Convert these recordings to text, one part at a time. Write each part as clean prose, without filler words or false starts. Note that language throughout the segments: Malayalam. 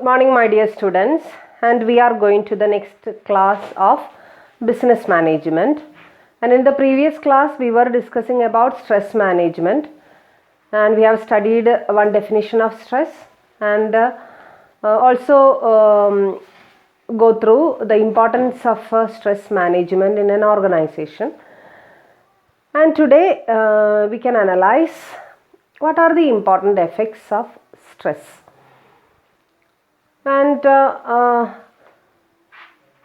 Good morning, my dear students, and we are going to the next class of business management. And in the previous class, we were discussing about stress management, and we have studied one definition of stress and also go through the importance of stress management in an organization. And today we can analyze what are the important effects of stress. And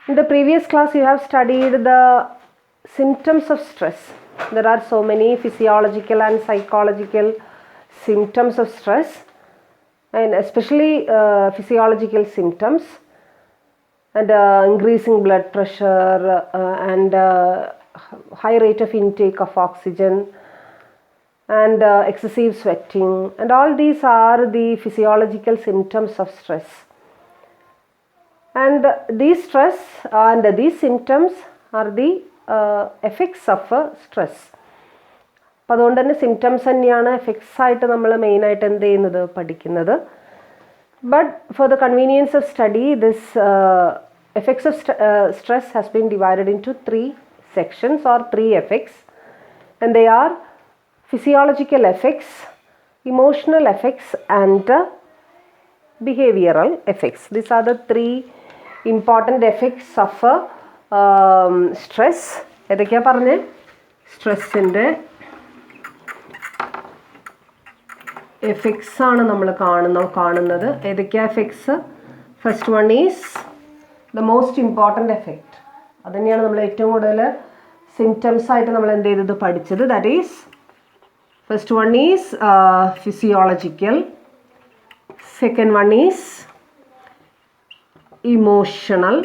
in the previous class you have studied the symptoms of stress. There are so many physiological and psychological symptoms of stress, and especially physiological symptoms, and increasing blood pressure and high rate of intake of oxygen and excessive sweating, and all these are the physiological symptoms of stress. And these stress and these symptoms are the effects of stress. അപ്പോൾ അതുകൊണ്ട് തന്നെ സിംറ്റംസ് തന്നെയാണ് എഫക്ട്സ് ആയിട്ട് നമ്മൾ മെയിനായിട്ട് എന്ത് ചെയ്യുന്നത് പഠിക്കുന്നത്. But for the convenience of study this effects of stress has been divided into three sections or three effects, and they are physiological effects, emotional effects, and behavioral effects. These are the three important effects of stress. ഏതൊക്കെയാ പറഞ്ഞേ? സ്ട്രെസ്സിൻ്റെ എഫക്ട്സ് ആണ് നമ്മൾ കാണുന്നത്. ഏതൊക്കെയാ effects? First one is the most important effect. അത് തന്നെയാണ് നമ്മൾ ഏറ്റവും കൂടുതൽ സിംറ്റംസ് ആയിട്ട് നമ്മൾ എന്ത് ചെയ്തത് പഠിച്ചത്. That is first one is physiological, second one is emotional,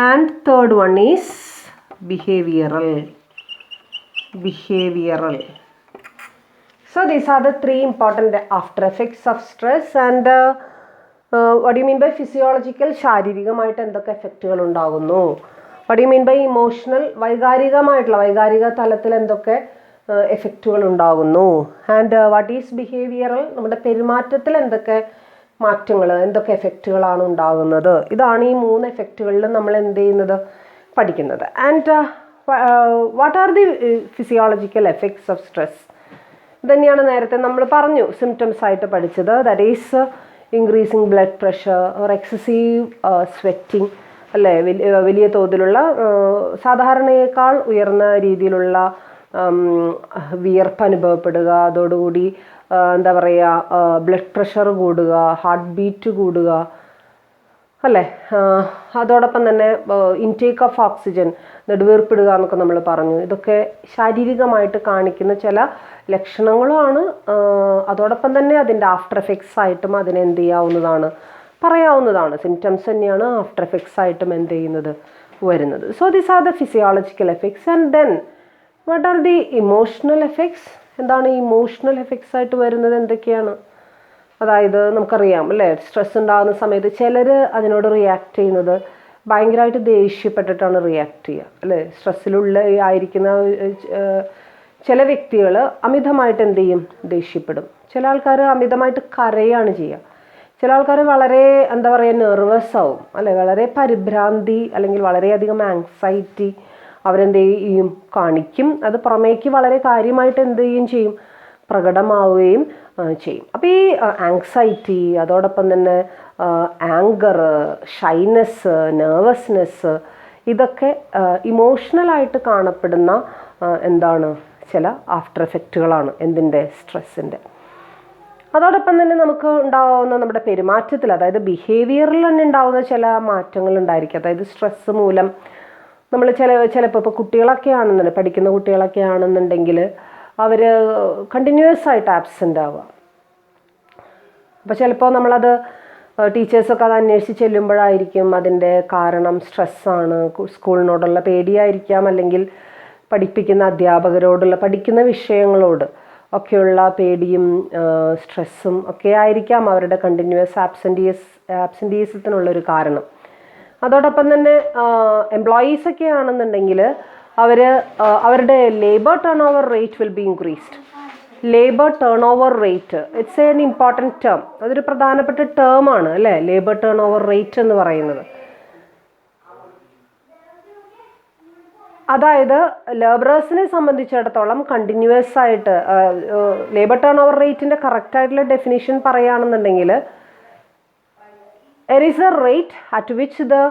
and third one is behavioral. So these are the three important after effects of stress. And what do you mean by physiological? ശാരീരികമായിട്ട് എന്തൊക്കെ എഫക്റ്റുകൾ ഉണ്ടാകുന്നു. what do you mean by emotional? വൈകാരിക തലത്തിൽ എന്തൊക്കെ എഫക്റ്റുകൾ ഉണ്ടാകുന്നു. And what is behavioural? നമ്മുടെ പെരുമാറ്റത്തിൽ എന്തൊക്കെ മാറ്റങ്ങൾ, എന്തൊക്കെ എഫക്റ്റുകളാണ് ഉണ്ടാകുന്നത്. ഇതാണ് ഈ മൂന്ന് എഫക്റ്റുകളിലും നമ്മൾ എന്ത് ചെയ്യുന്നത് പഠിക്കുന്നത്. And what are the physiological effects of stress? ഇതന്നെയാണ് നേരത്തെ നമ്മൾ പറഞ്ഞു സിംറ്റംസ് ആയിട്ട് പഠിച്ചത്. That is increasing blood pressure or excessive sweating, അല്ലേ? വലിയ തോതിലുള്ള സാധാരണയേക്കാൾ ഉയർന്ന രീതിയിലുള്ള വിയർപ്പ് അനുഭവപ്പെടുക, അതോടുകൂടി എന്താ പറയുക, ബ്ലഡ് പ്രഷർ കൂടുക, ഹാർട്ട് ബീറ്റ് കൂടുക, അല്ലേ? അതോടൊപ്പം തന്നെ ഇൻടേക്ക് ഓഫ് ഓക്സിജൻ, നെടുവീർപ്പിടുക എന്നൊക്കെ നമ്മൾ പറഞ്ഞു. ഇതൊക്കെ ശാരീരികമായിട്ട് കാണിക്കുന്ന ചില ലക്ഷണങ്ങളുമാണ്. അതോടൊപ്പം തന്നെ അതിൻ്റെ ആഫ്റ്റർ എഫക്ട്സ് ആയിട്ടും അതിനെ എന്ത് ചെയ്യാവുന്നതാണ്, പറയാവുന്നതാണ്. സിംറ്റംസ് തന്നെയാണ് ആഫ്റ്റർ എഫക്ട്സ് ആയിട്ടും എന്ത് ചെയ്യുന്നത് വരുന്നത്. So these are the physiological effects. And then what are the emotional effects? എന്താണ് ഇമോഷണൽ എഫക്ട്സ് ആയിട്ട് വരുന്നത്? എന്തൊക്കെയാണ്? അതായത് നമുക്കറിയാം, അല്ലേ, സ്ട്രെസ് ഉണ്ടാകുന്ന സമയത്ത് ചിലർ അതിനോട് റിയാക്ട് ചെയ്യുന്നത് ഭയങ്കരമായിട്ട് ദേഷ്യപ്പെട്ടിട്ടാണ് റിയാക്ട് ചെയ്യുക, അല്ലേ? സ്ട്രെസ്സിലുള്ള ആയിരിക്കുന്ന ചില വ്യക്തികൾ അമിതമായിട്ട് എന്ത് ചെയ്യും? ദേഷ്യപ്പെടും. ചില ആൾക്കാർ അമിതമായിട്ട് കരയാണ് ചെയ്യുക. ചില ആൾക്കാർ വളരെ എന്താ പറയുക, നെർവസ് ആവും, അല്ലേ? വളരെ പരിഭ്രാന്തി അല്ലെങ്കിൽ വളരെയധികം ആങ്സൈറ്റി അവരെന്ത് ചെയ്യും? കാണിക്കും. അത് പുറമേക്ക് വളരെ കാര്യമായിട്ട് എന്ത് ചെയ്യും? പ്രകടമാവുകയും ചെയ്യും. അപ്പോൾ ഈ ആങ്സൈറ്റി, അതോടൊപ്പം തന്നെ ആങ്കർ, ഷൈനെസ്, നെർവസ്നെസ്, ഇതൊക്കെ ഇമോഷണലായിട്ട് കാണപ്പെടുന്ന എന്താണ് ചില ആഫ്റ്റർ എഫക്റ്റുകളാണ് എന്തിൻ്റെ? സ്ട്രെസ്സിൻ്റെ. അതോടൊപ്പം തന്നെ നമുക്ക് ഉണ്ടാകുന്ന നമ്മുടെ പെരുമാറ്റത്തിൽ, അതായത് ബിഹേവിയറിൽ തന്നെ ഉണ്ടാകുന്ന ചില മാറ്റങ്ങൾ ഉണ്ടായിരിക്കും. അതായത് സ്ട്രെസ്സ് മൂലം നമ്മൾ ചിലപ്പോൾ ഇപ്പോൾ കുട്ടികളൊക്കെ ആണെന്നുണ്ടെങ്കിൽ, പഠിക്കുന്ന കുട്ടികളൊക്കെ ആണെന്നുണ്ടെങ്കിൽ അവർ കണ്ടിന്യൂസ് ആയിട്ട് ആബ്സെൻ്റ് ആവുക. അപ്പോൾ ചിലപ്പോൾ നമ്മളത് ടീച്ചേഴ്സൊക്കെ അത് അന്വേഷിച്ച് ചെല്ലുമ്പോഴായിരിക്കും അതിൻ്റെ കാരണം സ്ട്രെസ്സാണ്, സ്കൂളിനോടുള്ള പേടിയായിരിക്കാം, അല്ലെങ്കിൽ പഠിപ്പിക്കുന്ന അധ്യാപകരോടുള്ള, പഠിക്കുന്ന വിഷയങ്ങളോട് ഒക്കെയുള്ള പേടിയും സ്ട്രെസ്സും ഒക്കെ ആയിരിക്കാം അവരുടെ കണ്ടിന്യൂസ് ആബ്സെൻറ്റീസത്തിനുള്ളൊരു കാരണം. അതോടൊപ്പം തന്നെ എംപ്ലോയീസൊക്കെ ആണെന്നുണ്ടെങ്കിൽ അവരുടെ labour turn over rate will be increased. Labour turn over rate. It's an important term. അതൊരു പ്രധാനപ്പെട്ട ടേമാണ് അല്ലേ, ലേബർ ടേൺ ഓവർ റേറ്റ് എന്ന് പറയുന്നത്. അതായത് ലേബറേഴ്സിനെ സംബന്ധിച്ചിടത്തോളം കണ്ടിന്യൂസ് ആയിട്ട് ലേബർ ടേൺ ഓവർ റേറ്റിൻ്റെ കറക്റ്റായിട്ടുള്ള ഡെഫിനിഷൻ പറയുകയാണെന്നുണ്ടെങ്കിൽ, there is a rate at which the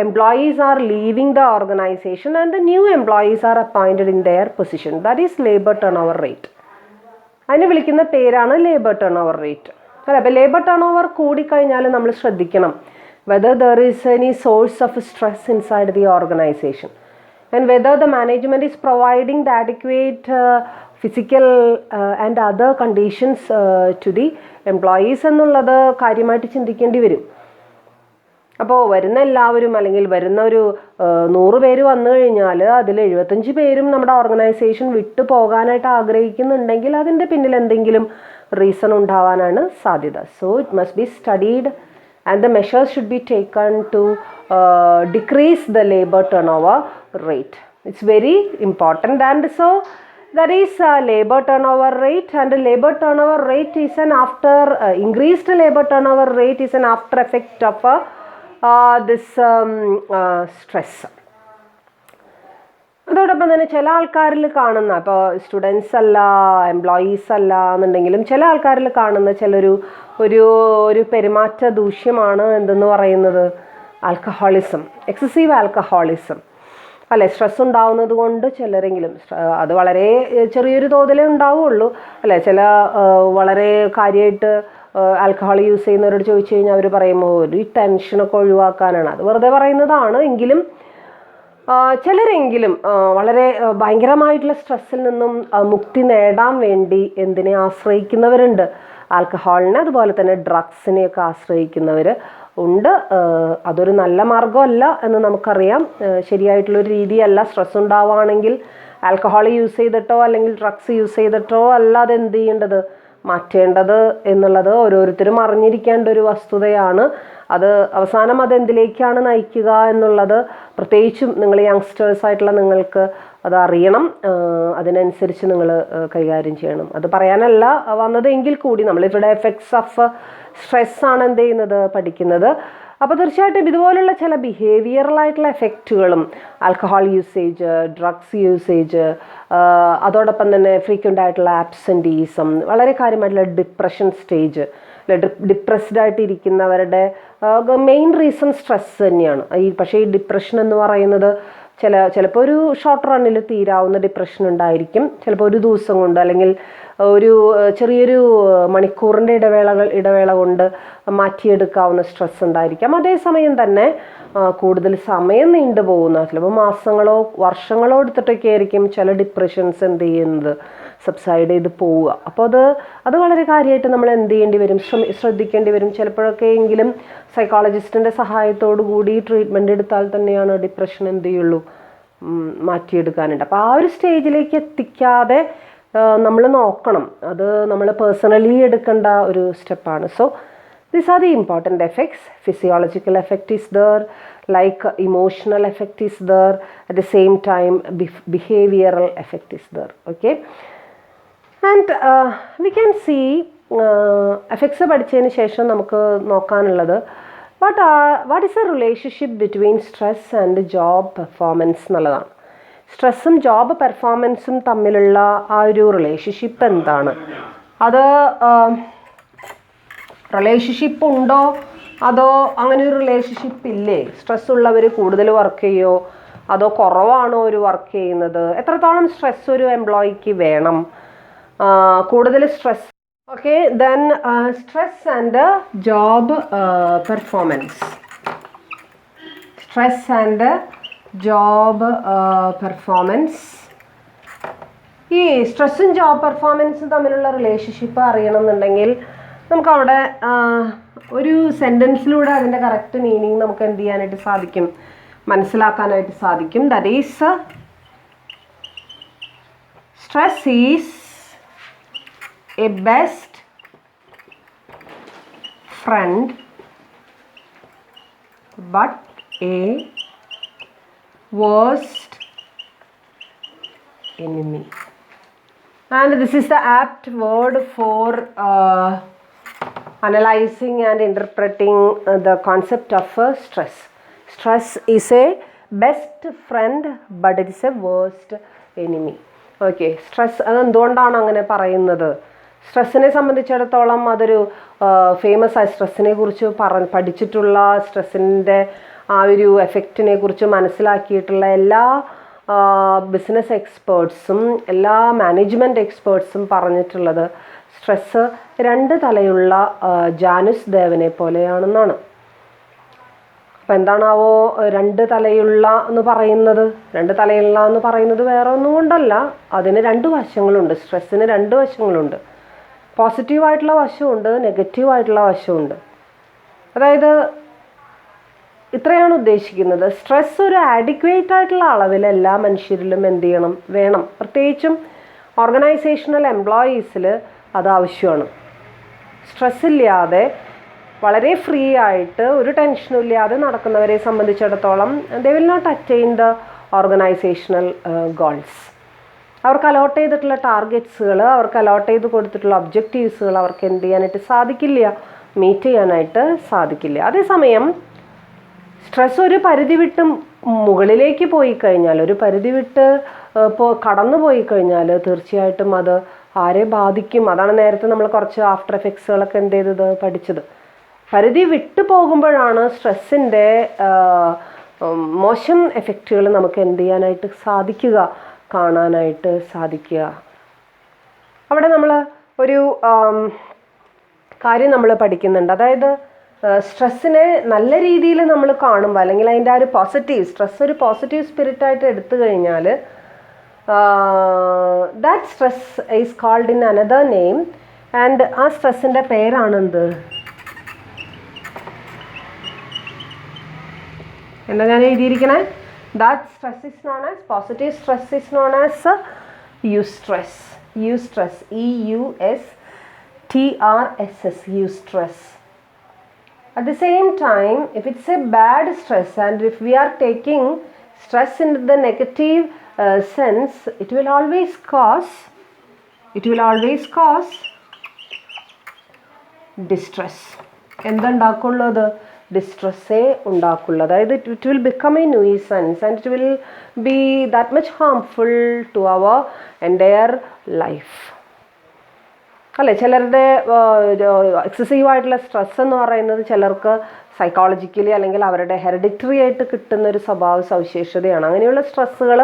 employees are leaving the organization and the new employees are appointed in their position. That is labor turnover rate. അതിനെ വിളിക്കുന്ന പേരാണ് ലേബർ ടേൺ ഓവർ റേറ്റ് അല്ലേ. അപ്പോൾ ലേബർ ടേൺ ഓവർ കൂടിക്കഴിഞ്ഞാൽ നമ്മൾ ശ്രദ്ധിക്കണം whether there is any source of stress inside the organization and whether the management is providing the adequate physical and other conditions to the employees എന്നുള്ളത് കാര്യമായിട്ട് ചിന്തിക്കേണ്ടി വരും. അപ്പോൾ വരുന്ന എല്ലാവരും അല്ലെങ്കിൽ വരുന്ന ഒരു 100 പേര് വന്നു കഴിഞ്ഞാൽ അതിൽ 75 പേരും നമ്മുടെ ഓർഗനൈസേഷൻ വിട്ടു പോകാനായിട്ട് ആഗ്രഹിക്കുന്നുണ്ടെങ്കിൽ അതിൻ്റെ പിന്നിൽ എന്തെങ്കിലും റീസൺ ഉണ്ടാവാനാണ് സാധ്യത. So it must be studied and the measures should be taken to decrease the labour turn over rate. It's very important. And so that is labor turnover rate, and labor turnover rate is an after increased labor turnover rate is an after effect of this stress. അതോടൊപ്പം തന്നെ ചില ആൾക്കാരിൽ കാണുന്ന, ഇപ്പോൾ സ്റ്റുഡൻസ് അല്ല എംപ്ലോയീസ് അല്ല എന്നുണ്ടെങ്കിലും ചില ആൾക്കാരിൽ കാണുന്ന ഒരു പെരുമാറ്റ ദൂഷ്യമാണ് എന്തെന്ന് പറയുന്നത് ആൽക്കഹോളിസം, എക്സസീവ് ആൽക്കഹോളിസം അല്ലെ. സ്ട്രെസ് ഉണ്ടാവുന്നത് കൊണ്ട് ചിലരെങ്കിലും, അത് വളരെ ചെറിയൊരു തോതിലേ ഉണ്ടാവുള്ളൂ അല്ലെ. ചില വളരെ കാര്യമായിട്ട് ആൽക്കഹോൾ യൂസ് ചെയ്യുന്നവരോട് ചോദിച്ചു കഴിഞ്ഞാൽ അവർ പറയുമ്പോൾ ഒരു ടെൻഷനൊക്കെ ഒഴിവാക്കാനാണ്, അത് വെറുതെ പറയുന്നതാണ്. എങ്കിലും ചിലരെങ്കിലും വളരെ ഭയങ്കരമായിട്ടുള്ള സ്ട്രെസ്സിൽ നിന്നും മുക്തി നേടാൻ വേണ്ടി എന്തിനെ ആശ്രയിക്കുന്നവരുണ്ട്, ആൽക്കഹോളിനെ അതുപോലെ തന്നെ ഡ്രഗ്സിനെയൊക്കെ ആശ്രയിക്കുന്നവർ ഉണ്ട്. അതൊരു നല്ല മാർഗ്ഗമല്ല എന്ന് നമുക്കറിയാം, ശരിയായിട്ടുള്ളൊരു രീതിയല്ല. സ്ട്രെസ് ഉണ്ടാവുകയാണെങ്കിൽ ആൽക്കഹോൾ യൂസ് ചെയ്തിട്ടോ അല്ലെങ്കിൽ ഡ്രഗ്സ് യൂസ് ചെയ്തിട്ടോ അല്ല അത് എന്ത് ചെയ്യേണ്ടത്, മാറ്റേണ്ടത് എന്നുള്ളത് ഓരോരുത്തരും അറിഞ്ഞിരിക്കേണ്ട ഒരു വസ്തുതയാണ്. അത് അവസാനം അതെന്തിലേക്കാണ് നയിക്കുക എന്നുള്ളത് പ്രത്യേകിച്ചും നിങ്ങൾ യങ്സ്റ്റേഴ്സ് ആയിട്ടുള്ള നിങ്ങൾക്ക് അത് അറിയണം. അതിനനുസരിച്ച് നിങ്ങൾ കൈകാര്യം ചെയ്യണം. അത് പറയാനല്ല വന്നത് എങ്കിൽ കൂടി നമ്മളിവിടെ എഫക്ട്സ് ഓഫ് സ്ട്രെസ്സാണ് എന്ത് ചെയ്യുന്നത്, പഠിക്കുന്നത്. അപ്പോൾ തീർച്ചയായിട്ടും ഇതുപോലുള്ള ചില ബിഹേവിയറലായിട്ടുള്ള എഫക്റ്റുകളും ആൽക്കഹോൾ യൂസേജ്, ഡ്രഗ്സ് യൂസേജ്, അതോടൊപ്പം തന്നെ ഫ്രീക്വൻ്റ് ആയിട്ടുള്ള ആബ്സെൻറ്റീസം, വളരെ കാര്യമായിട്ടുള്ള ഡിപ്രഷൻ സ്റ്റേജ്, ഡിപ്രസ്ഡ് ആയിട്ടിരിക്കുന്നവരുടെ മെയിൻ റീസൺ സ്ട്രെസ് തന്നെയാണ്. പക്ഷേ ഈ ഡിപ്രഷൻ എന്ന് പറയുന്നത് ചിലപ്പോൾ ഒരു ഷോർട്ട് റണ്ണിൽ തീരാവുന്ന ഡിപ്രഷൻ ഉണ്ടായിരിക്കും, ചിലപ്പോൾ ഒരു ദിവസം കൊണ്ട് അല്ലെങ്കിൽ ഒരു ചെറിയൊരു മണിക്കൂറിൻ്റെ ഇടവേള കൊണ്ട് മാറ്റിയെടുക്കാവുന്ന സ്ട്രെസ് ഉണ്ടായിരിക്കാം. അതേസമയം തന്നെ കൂടുതൽ സമയം നീണ്ടുപോകുന്ന, ചിലപ്പോൾ മാസങ്ങളോ വർഷങ്ങളോ എടുത്തിട്ടൊക്കെ ആയിരിക്കും ചില ഡിപ്രഷൻസ് എന്ത് ചെയ്യുന്നത്, സബ്സൈഡ് ചെയ്ത് പോവുക. അപ്പോൾ അത് വളരെ കാര്യമായിട്ട് നമ്മൾ എന്ത് ചെയ്യേണ്ടി വരും, ശ്രദ്ധിക്കേണ്ടി വരും. ചിലപ്പോഴൊക്കെ എങ്കിലും സൈക്കോളജിസ്റ്റിൻ്റെ സഹായത്തോടു കൂടി ട്രീറ്റ്മെൻറ്റ് എടുത്താൽ തന്നെയാണ് ഡിപ്രഷൻ എന്ത് ചെയ്യുള്ളൂ, മാറ്റിയെടുക്കാനുണ്ട്. അപ്പോൾ ആ ഒരു സ്റ്റേജിലേക്ക് എത്തിക്കാതെ നമ്മൾ നോക്കണം. അത് നമ്മൾ പേഴ്സണലി എടുക്കേണ്ട ഒരു സ്റ്റെപ്പാണ്. So these are the important effects. Physiological effect is there, like emotional effect is there, at the same time behavioral effect is there. Okay, and we can see effects പഠിച്ചതിന് ശേഷം നമുക്ക് നോക്കാനുള്ളത് what is the relationship between stress and job performance എന്നുള്ളതാണ്. സ്ട്രെസ്സും ജോബ് പെർഫോമൻസും തമ്മിലുള്ള ആ ഒരു റിലേഷൻഷിപ്പ് എന്താണ്, അത് റിലേഷൻഷിപ്പ് ഉണ്ടോ അതോ അങ്ങനെ ഒരു റിലേഷൻഷിപ്പ് ഇല്ലേ? സ്ട്രെസ് ഉള്ളവർ കൂടുതൽ വർക്ക് ചെയ്യുമോ അതോ കുറവാണോ ഒരു വർക്ക് ചെയ്യുന്നത്? എത്രത്തോളം സ്ട്രെസ് ഒരു എംപ്ലോയിക്ക് വേണം? കൂടുതൽ stress. Okay, then stress and job performance. Stress and job performance. ഈ സ്ട്രെസ്സും ജോബ് പെർഫോമൻസും തമ്മിലുള്ള റിലേഷൻഷിപ്പ് അറിയണമെന്നുണ്ടെങ്കിൽ നമുക്കവിടെ ഒരു സെൻറ്റൻസിലൂടെ അതിൻ്റെ കറക്റ്റ് മീനിങ് നമുക്ക് എന്ത് ചെയ്യാനായിട്ട് സാധിക്കും, മനസ്സിലാക്കാനായിട്ട് സാധിക്കും. That is stress is A best friend but A worst enemy. And this is the apt word for analyzing and interpreting the concept of stress. Stress is a best friend, but it is a worst enemy. Okay, stress അതെന്തുകൊണ്ടാണ് അങ്ങനെ പറയുന്നത്? സ്ട്രെസ്സിനെ സംബന്ധിച്ചിടത്തോളം അതൊരു ഫേമസ് ആയ സ്ട്രെസ്സിനെ കുറിച്ച് പഠിച്ചിട്ടുള്ള, സ്ട്രെസ്സിൻ്റെ ആ ഒരു എഫക്റ്റിനെ കുറിച്ച് മനസ്സിലാക്കിയിട്ടുള്ള എല്ലാ ബിസിനസ് എക്സ്പേർട്സും എല്ലാ മാനേജ്മെൻറ്റ് എക്സ്പേർട്സും പറഞ്ഞിട്ടുള്ളത് സ്ട്രെസ്സ് 2 തലയുള്ള ജാനുസ് ദേവനെ പോലെയാണെന്നാണ്. അപ്പം എന്താണാവോ 2 തലയുള്ള എന്ന് പറയുന്നത്? 2 തലയുള്ള എന്ന് പറയുന്നത് വേറെ ഒന്നും കൊണ്ടല്ല, അതിന് 2 വശങ്ങളുണ്ട്. സ്ട്രെസ്സിന് 2 വശങ്ങളുണ്ട്. പോസിറ്റീവായിട്ടുള്ള വശമുണ്ട്, നെഗറ്റീവായിട്ടുള്ള വശമുണ്ട്. അതായത് ഇത്രയാണ് ഉദ്ദേശിക്കുന്നത്. സ്ട്രെസ് ഒരു ആഡിക്വേറ്റ് ആയിട്ടുള്ള അളവിൽ എല്ലാ മനുഷ്യരിലും എന്ത് ചെയ്യണം, വേണം. പ്രത്യേകിച്ചും ഓർഗനൈസേഷണൽ എംപ്ലോയീസിൽ അത് ആവശ്യമാണ്. സ്ട്രെസ്സില്ലാതെ വളരെ ഫ്രീ ആയിട്ട് ഒരു ടെൻഷനും ഇല്ലാതെ നടക്കുന്നവരെ സംബന്ധിച്ചിടത്തോളം they will not attain the organisational goals. അവർക്ക് അലോട്ട് ചെയ്തിട്ടുള്ള ടാർഗറ്റ്സുകൾ, അവർക്ക് അലോട്ട് ചെയ്ത് കൊടുത്തിട്ടുള്ള ഒബ്ജക്റ്റീവ്സുകൾ അവർക്ക് എന്ത് ചെയ്യാനായിട്ട് സാധിക്കില്ല, മീറ്റ് ചെയ്യാനായിട്ട് സാധിക്കില്ല. അതേസമയം സ്ട്രെസ് ഒരു പരിധി വിട്ട് മുകളിലേക്ക് പോയി കഴിഞ്ഞാൽ, ഒരു പരിധി വിട്ട് കടന്നു പോയി കഴിഞ്ഞാൽ തീർച്ചയായിട്ടും അത് ആരെ ബാധിക്കും? അതാണ് നേരത്തെ നമ്മൾ കുറച്ച് ആഫ്റ്റർ എഫക്ട്സുകളൊക്കെ എന്ത് ചെയ്തത്, പഠിച്ചത്. പരിധി വിട്ടു പോകുമ്പോഴാണ് സ്ട്രെസ്സിൻ്റെ മോശം എഫക്റ്റുകൾ നമുക്ക് എന്ത് ചെയ്യാനായിട്ട് സാധിക്കുക, കാണാനായിട്ട് സാധിക്കുക. അവിടെ നമ്മൾ ഒരു കാര്യം നമ്മൾ പഠിക്കുന്നുണ്ട്. അതായത് സ്ട്രെസ്സിനെ നല്ല രീതിയിൽ നമ്മൾ കാണുമ്പോൾ, അല്ലെങ്കിൽ അതിൻ്റെ ആ ഒരു പോസിറ്റീവ് സ്ട്രെസ് ഒരു പോസിറ്റീവ് സ്പിരിറ്റായിട്ട് എടുത്തു കഴിഞ്ഞാൽ that stress is called in another name. And ആ സ്ട്രെസ്സിൻ്റെ പേരാണെന്ത്? എന്താ ഞാൻ എഴുതിയിരിക്കണേ? That stress is known as, positive stress is known as eustress. Eustress, EUSTRSS, eustress. At the same time, if it's a bad stress and if we are taking stress in the negative sense, it will always cause distress. എന്തുണ്ടാക്കുള്ളൂ? അത് ഡിസ്ട്രെസ്സേ ഉണ്ടാക്കുള്ളൂ. അതായത് it will become a nuisance and it will be that much harmful to our entire life. അല്ലേ? ചിലരുടെ എക്സസീവായിട്ടുള്ള സ്ട്രെസ് എന്ന് പറയുന്നത് ചിലർക്ക് സൈക്കോളജിക്കലി അല്ലെങ്കിൽ അവരുടെ ഹെറിഡിറ്ററി ആയിട്ട് കിട്ടുന്നൊരു സ്വഭാവ സവിശേഷതയാണ്. അങ്ങനെയുള്ള സ്ട്രെസ്സുകൾ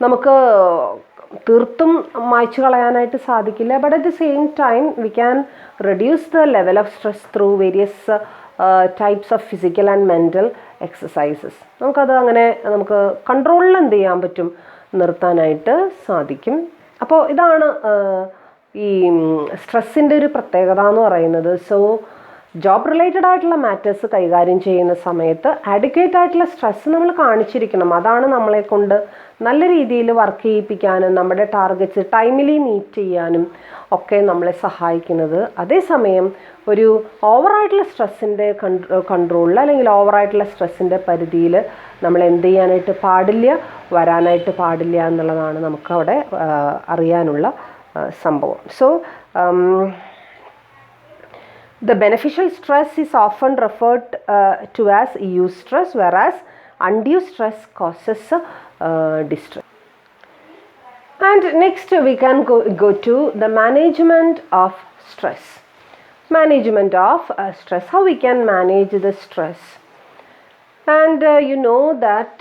നമുക്ക് തീർത്തും മായ്ച്ചു കളയാനായിട്ട് സാധിക്കില്ല. But at the same time we can reduce the level of stress through various types of physical and mental exercises. നമുക്കത് അങ്ങനെ നമുക്ക് കൺട്രോളിൽ എന്ത് ചെയ്യാൻ പറ്റും, നിർത്താനായിട്ട് സാധിക്കും. അപ്പോൾ ഇതാണ് ഈ സ്ട്രെസ്സിൻ്റെ ഒരു പ്രത്യേകത എന്ന് പറയുന്നത്. സോ ജോബ് റിലേറ്റഡ് ആയിട്ടുള്ള മാറ്റേഴ്സ് കൈകാര്യം ചെയ്യുന്ന സമയത്ത് ആഡിക്വേറ്റ് ആയിട്ടുള്ള സ്ട്രെസ് നമ്മൾ കാണിച്ചിരിക്കണം. അതാണ് നമ്മളെ കൊണ്ട് നല്ല രീതിയിൽ വർക്ക് ചെയ്യിപ്പിക്കാനും നമ്മുടെ ടാർഗറ്റ്സ് ടൈമിലി മീറ്റ് ചെയ്യാനും ഒക്കെ നമ്മളെ സഹായിക്കുന്നത്. അതേസമയം ഒരു ഓവറായിട്ടുള്ള സ്ട്രെസ്സിൻ്റെ കൺട്രോളിൽ അല്ലെങ്കിൽ ഓവറായിട്ടുള്ള സ്ട്രെസ്സിൻ്റെ പരിധിയിൽ നമ്മൾ എന്ത് ചെയ്യാനായിട്ട് പാടില്ല, വരാനായിട്ട് പാടില്ല എന്നുള്ളതാണ് നമുക്കവിടെ അറിയാനുള്ള സംഭവം. So the beneficial stress is often referred to as eustress, whereas undue stress causes distress. And next we can go to the management of stress. Management of stress, how we can manage the stress. And you know that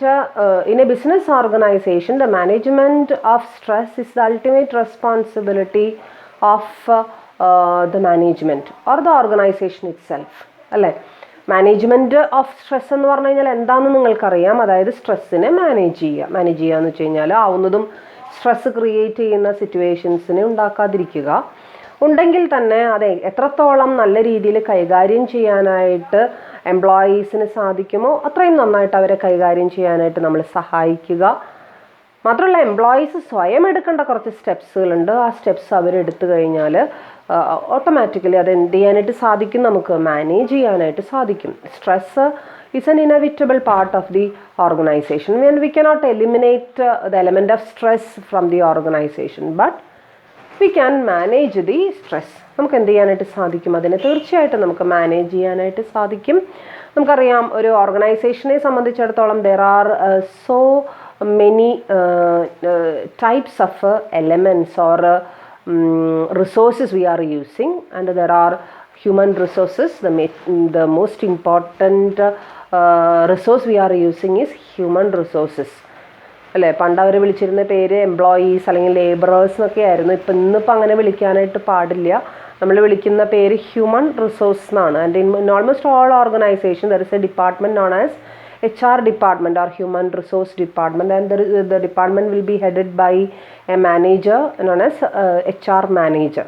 in a business organization, the management of stress is the ultimate responsibility of the management or the organization itself. അല്ലേ? മാനേജ്മെൻറ്റ് ഓഫ് സ്ട്രെസ് എന്ന് പറഞ്ഞു കഴിഞ്ഞാൽ എന്താണെന്ന് നിങ്ങൾക്കറിയാം. അതായത് സ്ട്രെസ്സിനെ മാനേജ് ചെയ്യുക എന്ന് വെച്ച് കഴിഞ്ഞാൽ ആവുന്നതും സ്ട്രെസ് ക്രിയേറ്റ് ചെയ്യുന്ന സിറ്റുവേഷൻസിനെ ഉണ്ടാക്കാതിരിക്കുക. ഉണ്ടെങ്കിൽ തന്നെ അതെ എത്രത്തോളം നല്ല രീതിയിൽ കൈകാര്യം ചെയ്യാനായിട്ട് എംപ്ലോയീസിന് സാധിക്കുമോ അത്രയും നന്നായിട്ട് അവരെ കൈകാര്യം ചെയ്യാനായിട്ട് നമ്മൾ സഹായിക്കുക. മാത്രമല്ല എംപ്ലോയീസ് സ്വയം എടുക്കേണ്ട കുറച്ച് സ്റ്റെപ്സുകളുണ്ട്. ആ സ്റ്റെപ്സ് അവരെടുത്തു കഴിഞ്ഞാൽ ഓട്ടോമാറ്റിക്കലി അത് എന്ത് ചെയ്യാനായിട്ട് സാധിക്കും, നമുക്ക് മാനേജ് ചെയ്യാനായിട്ട് സാധിക്കും. Stress is N inevitable part of the organisation. We cannot eliminate the element of stress from the organisation, but we can manage the stress. നമുക്ക് എന്ത് ചെയ്യാനായിട്ട് സാധിക്കും? അതിനെ തീർച്ചയായിട്ടും നമുക്ക് മാനേജ് ചെയ്യാനായിട്ട് സാധിക്കും. നമുക്കറിയാം, ഒരു ഓർഗനൈസേഷനെ സംബന്ധിച്ചിടത്തോളം there are so many types of elements or resources we are using, and there are human resources. The most important resource we are using is human resources. അല്ലേ? പണ്ട് അവർ വിളിച്ചിരുന്ന പേര് എംപ്ലോയീസ് അല്ലെങ്കിൽ ലേബറേഴ്സ് എന്നൊക്കെ ആയിരുന്നു. ഇന്നിപ്പോൾ അങ്ങനെ വിളിക്കാനായിട്ട് പാടില്ല. നമ്മൾ വിളിക്കുന്ന പേര് ഹ്യൂമൻ റിസോഴ്സ് എന്നാണ്. And in almost all organisation there is A department known as HR department or human resource department, and the department will be headed by a manager known as HR manager,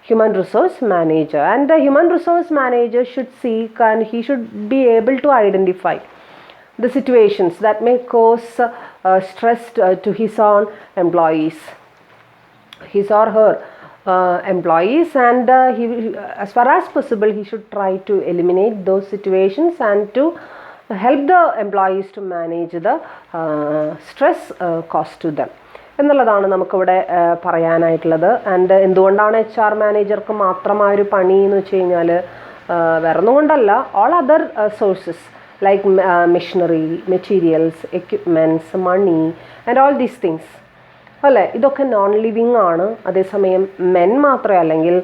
human resource manager. And the human resource manager should seek and he should be able to identify the situations that may cause stress to his own employees, his or her employees, and he, as far as possible, he should try to eliminate those situations and to help the employees to manage the stress caused to them എന്നുള്ളതാണ് നമുക്കിവിടെ പറയാനായിട്ടുള്ളത്. ആൻഡ് എന്തുകൊണ്ടാണ് HR മാനേജർക്ക് മാത്രമായ ഒരു പണി എന്ന് വെച്ച് കഴിഞ്ഞാൽ വേറെ ഒന്നും കൊണ്ടല്ല, all other sources like machinery, materials, equipments, money and all these things അല്ലേ, ഇതൊക്കെ നോൺ ലിവിങ് ആണ്. അതേസമയം മെൻ മാത്രമേ അല്ലെങ്കിൽ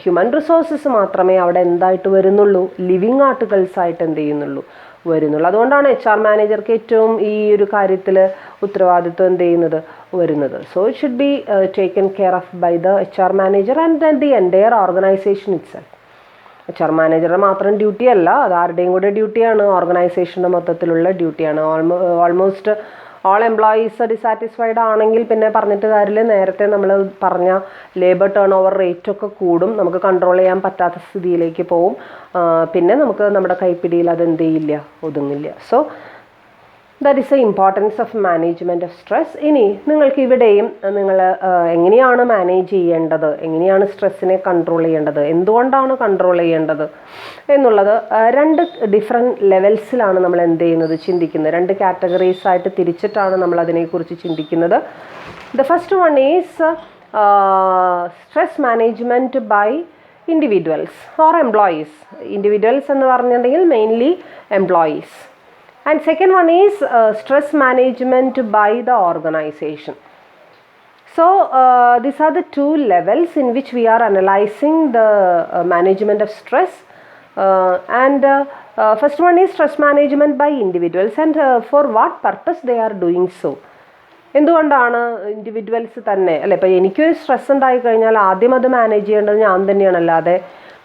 ഹ്യൂമൻ റിസോഴ്സസ് മാത്രമേ അവിടെ എന്തായിട്ട് വരുന്നുള്ളൂ, ലിവിങ് ആർട്ടിക്കിൾസായിട്ട് എന്ത് ചെയ്യുന്നുള്ളൂ, വരുന്നുള്ളൂ. അതുകൊണ്ടാണ് HR മാനേജർക്ക് ഏറ്റവും ഈ ഒരു കാര്യത്തിൽ ഉത്തരവാദിത്വം എന്ത് ചെയ്യുന്നത്, വരുന്നത്. So it should be taken care of by the HR manager and the entire organisation itself. HR മാനേജറുടെ മാത്രം ഡ്യൂട്ടി അല്ല, അത് ആരുടെയും കൂടെ ഡ്യൂട്ടിയാണ്, ഓർഗനൈസേഷൻ്റെ മൊത്തത്തിലുള്ള ഡ്യൂട്ടിയാണ്. ഓൾമോസ്റ്റ് ഓൾ എംപ്ലോയീസ് ഡിസാറ്റിസ്ഫൈഡ് ആണെങ്കിൽ പിന്നെ പറഞ്ഞിട്ട് കാര്യമില്ല. നേരത്തെ നമ്മൾ പറഞ്ഞ ലേബർ ടേൺ ഓവർ റേറ്റൊക്കെ കൂടും, നമുക്ക് കൺട്രോൾ ചെയ്യാൻ പറ്റാത്ത സ്ഥിതിയിലേക്ക് പോവും. പിന്നെ നമുക്ക് നമ്മുടെ കൈപ്പിടിയിൽ അത് എന്ത് ചെയ്യില്ല, ഒതുങ്ങില്ല. So that is the importance of management of stress. ഇനി നിങ്ങൾക്ക് ഇവിടെയും നിങ്ങൾ എങ്ങനെയാണ് മാനേജ് ചെയ്യേണ്ടത്, എങ്ങനെയാണ് സ്ട്രെസ്സിനെ കൺട്രോൾ ചെയ്യേണ്ടത്, എന്തുകൊണ്ടാണ് കൺട്രോൾ ചെയ്യേണ്ടത് എന്നുള്ളത് രണ്ട് ഡിഫറെൻറ്റ് ലെവൽസിലാണ് നമ്മൾ എന്ത് ചെയ്യുന്നത്, ചിന്തിക്കുന്നത്. രണ്ട് കാറ്റഗറീസ് ആയിട്ട് തിരിച്ചിട്ടാണ് നമ്മൾ അതിനെക്കുറിച്ച് ചിന്തിക്കുന്നത്. The first one is stress management by individuals or employees. Individuals എന്ന് പറഞ്ഞിട്ടുണ്ടെങ്കിൽ mainly employees. And second one is stress management by the organization. So these are the two levels in which we are analyzing the management of stress. And first one is stress management by individuals, and for what purpose they are doing so. എന്തുകൊണ്ടാണ് ഇൻഡിവിജ്വൽസ് തന്നെ അല്ലെ, ഇപ്പോൾ എനിക്കൊരു സ്ട്രെസ് ഉണ്ടായി കഴിഞ്ഞാൽ ആദ്യം അത് മാനേജ് ചെയ്യേണ്ടത് ഞാൻ തന്നെയാണ്, അല്ലാതെ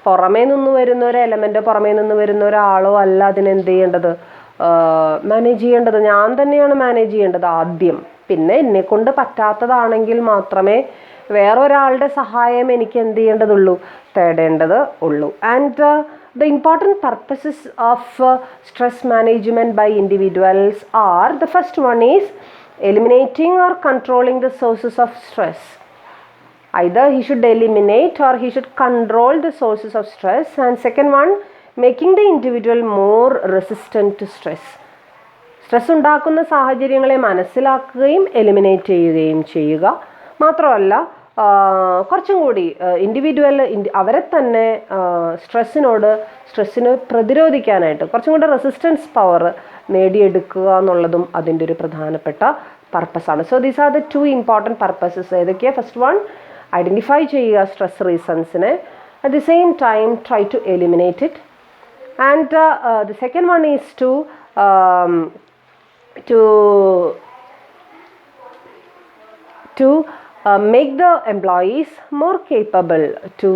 പുറമേ നിന്ന് വരുന്ന ഒരു എലമെൻറ്റോ പുറമേ നിന്ന് വരുന്ന ഒരാളോ അല്ല അതിനെന്ത് ചെയ്യേണ്ടത്, മാനേജ് ചെയ്യേണ്ടത്. ഞാൻ തന്നെയാണ് മാനേജ് ചെയ്യേണ്ടത് ആദ്യം. പിന്നെ എന്നെക്കൊണ്ട് പറ്റാത്തതാണെങ്കിൽ മാത്രമേ വേറൊരാളുടെ സഹായം എനിക്ക് എന്ത് ചെയ്യേണ്ടതുള്ളൂ, തേടേണ്ടത് ഉള്ളൂ. And the important purposes of stress management by individuals are, the first one is eliminating or controlling the sources of stress. Either he should eliminate or he should control the sources of stress. And second one, making the individual more resistant to stress. Stress ഉണ്ടാക്കുന്ന സാഹചര്യങ്ങളെ മനസ്സിലാക്കുകയും എലിമിനേറ്റ് ചെയ്യുകയും ചെയ്യുക. മാത്രമല്ല കുറച്ചും കൂടി ഇൻഡിവിജ്വൽ അവരെ തന്നെ സ്ട്രെസ്സിനെ പ്രതിരോധിക്കാനായിട്ട് കുറച്ചും കൂടി റെസിസ്റ്റൻസ് പവർ നേടിയെടുക്കുക എന്നുള്ളതും അതിൻ്റെ ഒരു പ്രധാനപ്പെട്ട പർപ്പസാണ്. So these are the two important purposes. ഏതൊക്കെയാണ്? ഫസ്റ്റ് വൺ, ഐഡൻറ്റിഫൈ ചെയ്യുക സ്ട്രെസ് റീസൺസിനെ, at the same time try to eliminate it. And the second one is to make the employees more capable to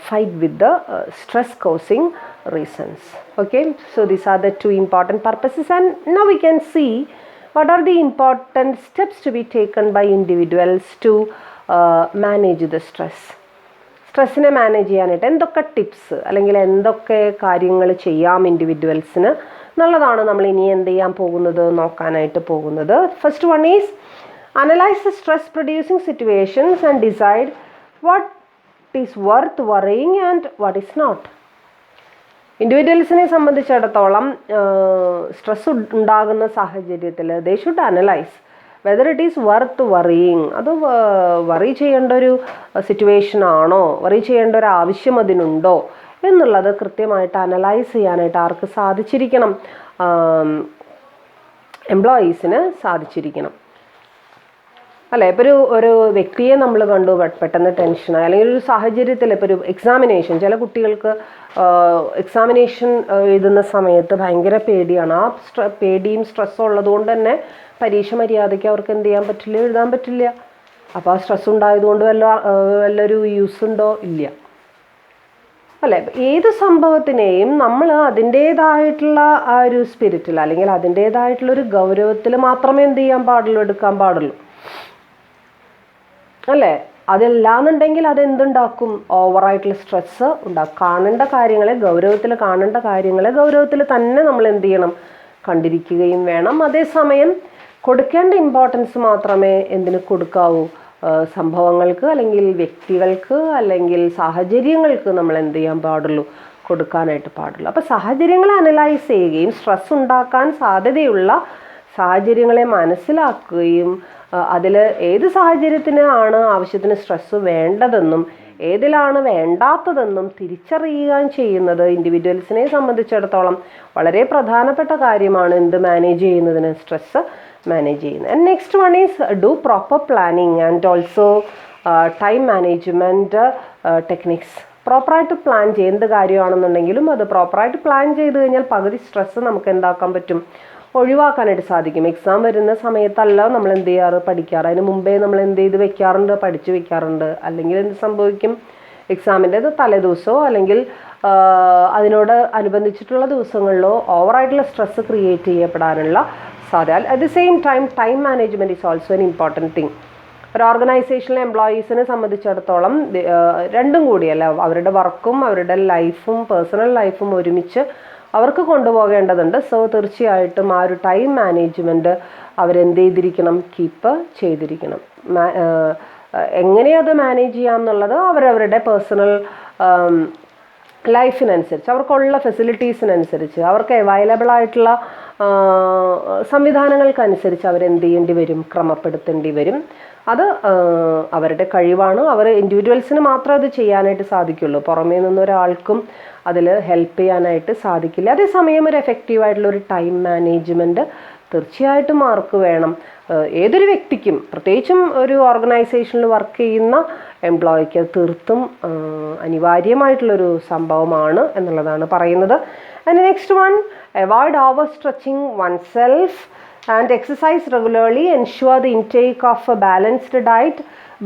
fight with the stress causing reasons. Okay, so these are the two important purposes, and now we can see what are the important steps to be taken by individuals to manage the stress. സ്ട്രെസ്സിനെ മാനേജ് ചെയ്യാനായിട്ട് എന്തൊക്കെ ടിപ്സ് അല്ലെങ്കിൽ എന്തൊക്കെ കാര്യങ്ങൾ ചെയ്യാം ഇൻഡിവിജ്വൽസിന് എന്നുള്ളതാണ് നമ്മൾ ഇനി എന്ത് ചെയ്യാൻ പോകുന്നത്, നോക്കാനായിട്ട് പോകുന്നത്. First one is analyse the stress producing situations and decide what is worth worrying and what is not. ഇൻഡിവിജ്വൽസിനെ സംബന്ധിച്ചിടത്തോളം സ്ട്രെസ് ഉണ്ടാകുന്ന സാഹചര്യത്തിൽ they should analyse whether it is worth worrying, അത് വറി ചെയ്യേണ്ട ഒരു സിറ്റുവേഷൻ ആണോ, വറി ചെയ്യേണ്ട ഒരു ആവശ്യം അതിനുണ്ടോ എന്നുള്ളത് കൃത്യമായിട്ട് അനലൈസ് ചെയ്യാനായിട്ട് ആർക്ക് സാധിച്ചിരിക്കണം? എംപ്ലോയീസിന് സാധിച്ചിരിക്കണം അല്ലേ. ഇപ്പോൾ ഒരു വ്യക്തിയെ നമ്മൾ കണ്ടു പെട്ടെന്ന് ടെൻഷൻ, അല്ലെങ്കിൽ ഒരു സാഹചര്യത്തിൽ ഇപ്പോൾ ഒരു എക്സാമിനേഷൻ, ചില കുട്ടികൾക്ക് എക്സാമിനേഷൻ എഴുതുന്ന സമയത്ത് ഭയങ്കര പേടിയാണ്. ആ പേടിയും സ്ട്രെസ്സും ഉള്ളതുകൊണ്ട് തന്നെ പരീക്ഷ മര്യാദയ്ക്ക് അവർക്ക് എന്ത് ചെയ്യാൻ പറ്റില്ല, എഴുതാൻ പറ്റില്ല. അപ്പോൾ ആ സ്ട്രെസ് ഉണ്ടായതുകൊണ്ട് വല്ലൊരു യൂസ് ഉണ്ടോ? ഇല്ല അല്ലേ. ഏത് സംഭവത്തിനെയും നമ്മൾ അതിൻ്റേതായിട്ടുള്ള ആ ഒരു സ്പിരിറ്റിൽ, അല്ലെങ്കിൽ അതിൻ്റേതായിട്ടുള്ളൊരു ഗൗരവത്തിൽ മാത്രമേ എന്ത് ചെയ്യാൻ പാടുള്ളൂ, എടുക്കാൻ പാടുള്ളൂ അല്ലേ. അതല്ലാന്നുണ്ടെങ്കിൽ അതെന്തുണ്ടാക്കും? ഓവറായിട്ടുള്ള സ്ട്രെസ്സ് ഉണ്ടാക്കും. കാണേണ്ട കാര്യങ്ങളെ ഗൗരവത്തിൽ തന്നെ നമ്മൾ എന്ത് ചെയ്യണം? കണ്ടിരിക്കുകയും വേണം. അതേസമയം കൊടുക്കേണ്ട ഇമ്പോർട്ടൻസ് മാത്രമേ എന്തിന് കൊടുക്കാവൂ? സംഭവങ്ങൾക്ക്, അല്ലെങ്കിൽ വ്യക്തികൾക്ക്, അല്ലെങ്കിൽ സാഹചര്യങ്ങൾക്ക് നമ്മൾ എന്ത് ചെയ്യാൻ പാടുള്ളൂ? കൊടുക്കാനായിട്ട് പാടുള്ളൂ. അപ്പോൾ സാഹചര്യങ്ങളെ അനലൈസ് ചെയ്യുകയും സ്ട്രെസ് ഉണ്ടാക്കാൻ സാധ്യതയുള്ള സാഹചര്യങ്ങളെ മനസ്സിലാക്കുകയും അതിൽ ഏത് സാഹചര്യത്തിനാണ് ആവശ്യത്തിന് സ്ട്രെസ്സ് വേണ്ടതെന്നും ഏതിലാണ് വേണ്ടാത്തതെന്നും തിരിച്ചറിയുകയും ചെയ്യുന്നത് ഇൻഡിവിജ്വൽസിനെ സംബന്ധിച്ചിടത്തോളം വളരെ പ്രധാനപ്പെട്ട കാര്യമാണ്. എന്ത് മാനേജ് ചെയ്യുന്നതിന്? സ്ട്രെസ്സ് മാനേജ് ചെയ്യുന്നത്. And next one is do proper planning and also time management techniques. പ്രോപ്പറായിട്ട് പ്ലാൻ ചെയ്യുക, എന്ത് കാര്യമാണെന്നുണ്ടെങ്കിലും അത് പ്രോപ്പറായിട്ട് പ്ലാൻ ചെയ്ത് കഴിഞ്ഞാൽ പകുതി സ്ട്രെസ്സ് നമുക്ക് എന്താക്കാൻ പറ്റും? ഒഴിവാക്കാനായിട്ട് സാധിക്കും. എക്സാം വരുന്ന സമയത്തല്ല നമ്മൾ എന്ത് ചെയ്യാറ്? പഠിക്കാറ്. അതിന് മുമ്പേ നമ്മൾ എന്ത് ചെയ്ത് വെക്കാറുണ്ട്? പഠിച്ചു വെക്കാറുണ്ട്. അല്ലെങ്കിൽ എന്ത് സംഭവിക്കും? എക്സാമിൻ്റെ തലേദിവസമോ അല്ലെങ്കിൽ അതിനോട് അനുബന്ധിച്ചിട്ടുള്ള ദിവസങ്ങളിലോ ഓവറായിട്ടുള്ള സ്ട്രെസ്സ് ക്രിയേറ്റ് ചെയ്യപ്പെടാനുള്ള സാധ്യത. At the same time management is also an important thing. ഒരു ഓർഗനൈസേഷനിലെ എംപ്ലോയീസിനെ സംബന്ധിച്ചിടത്തോളം രണ്ടും കൂടിയല്ല, അവരുടെ വർക്കും അവരുടെ ലൈഫും പേഴ്സണൽ ലൈഫും ഒരുമിച്ച് അവർക്ക് കൊണ്ടുപോകേണ്ടതുണ്ട്. സോ തീർച്ചയായിട്ടും ആ ഒരു ടൈം മാനേജ്മെൻറ്റ് അവരെന്ത് ചെയ്തിരിക്കണം? കീപ്പ് ചെയ്തിരിക്കണം. എങ്ങനെയത് മാനേജ് ചെയ്യാം എന്നുള്ളത് അവരവരുടെ പേഴ്സണൽ ലൈഫിനനുസരിച്ച്, അവർക്കുള്ള ഫെസിലിറ്റീസിനനുസരിച്ച്, അവർക്ക് അവൈലബിൾ ആയിട്ടുള്ള സംവിധാനങ്ങൾക്കനുസരിച്ച് അവരെന്ത് ചെയ്യേണ്ടി വരും? ക്രമപ്പെടുത്തേണ്ടി വരും. അത് അവരുടെ കഴിവാണ്. അവർ ഇൻഡിവിജ്വൽസിന് മാത്രമേ അത് ചെയ്യാനായിട്ട് സാധിക്കുള്ളൂ. പുറമേ നിന്നൊരാൾക്കും അതിൽ ഹെൽപ്പ് ചെയ്യാനായിട്ട് സാധിക്കില്ല. അതേസമയം ഒരു എഫക്റ്റീവായിട്ടുള്ളൊരു ടൈം മാനേജ്മെൻറ്റ് തീർച്ചയായിട്ടും മാർക്ക് വേണം. ഏതൊരു വ്യക്തിക്കും, പ്രത്യേകിച്ചും ഒരു ഓർഗനൈസേഷനിൽ വർക്ക് ചെയ്യുന്ന എംപ്ലോയിക്ക് തീർത്തും അനിവാര്യമായിട്ടുള്ളൊരു സംഭവമാണ് എന്നുള്ളതാണ് പറയുന്നത്. And next one, avoid over stretching one self and exercise regularly, ensure the intake of a balanced diet,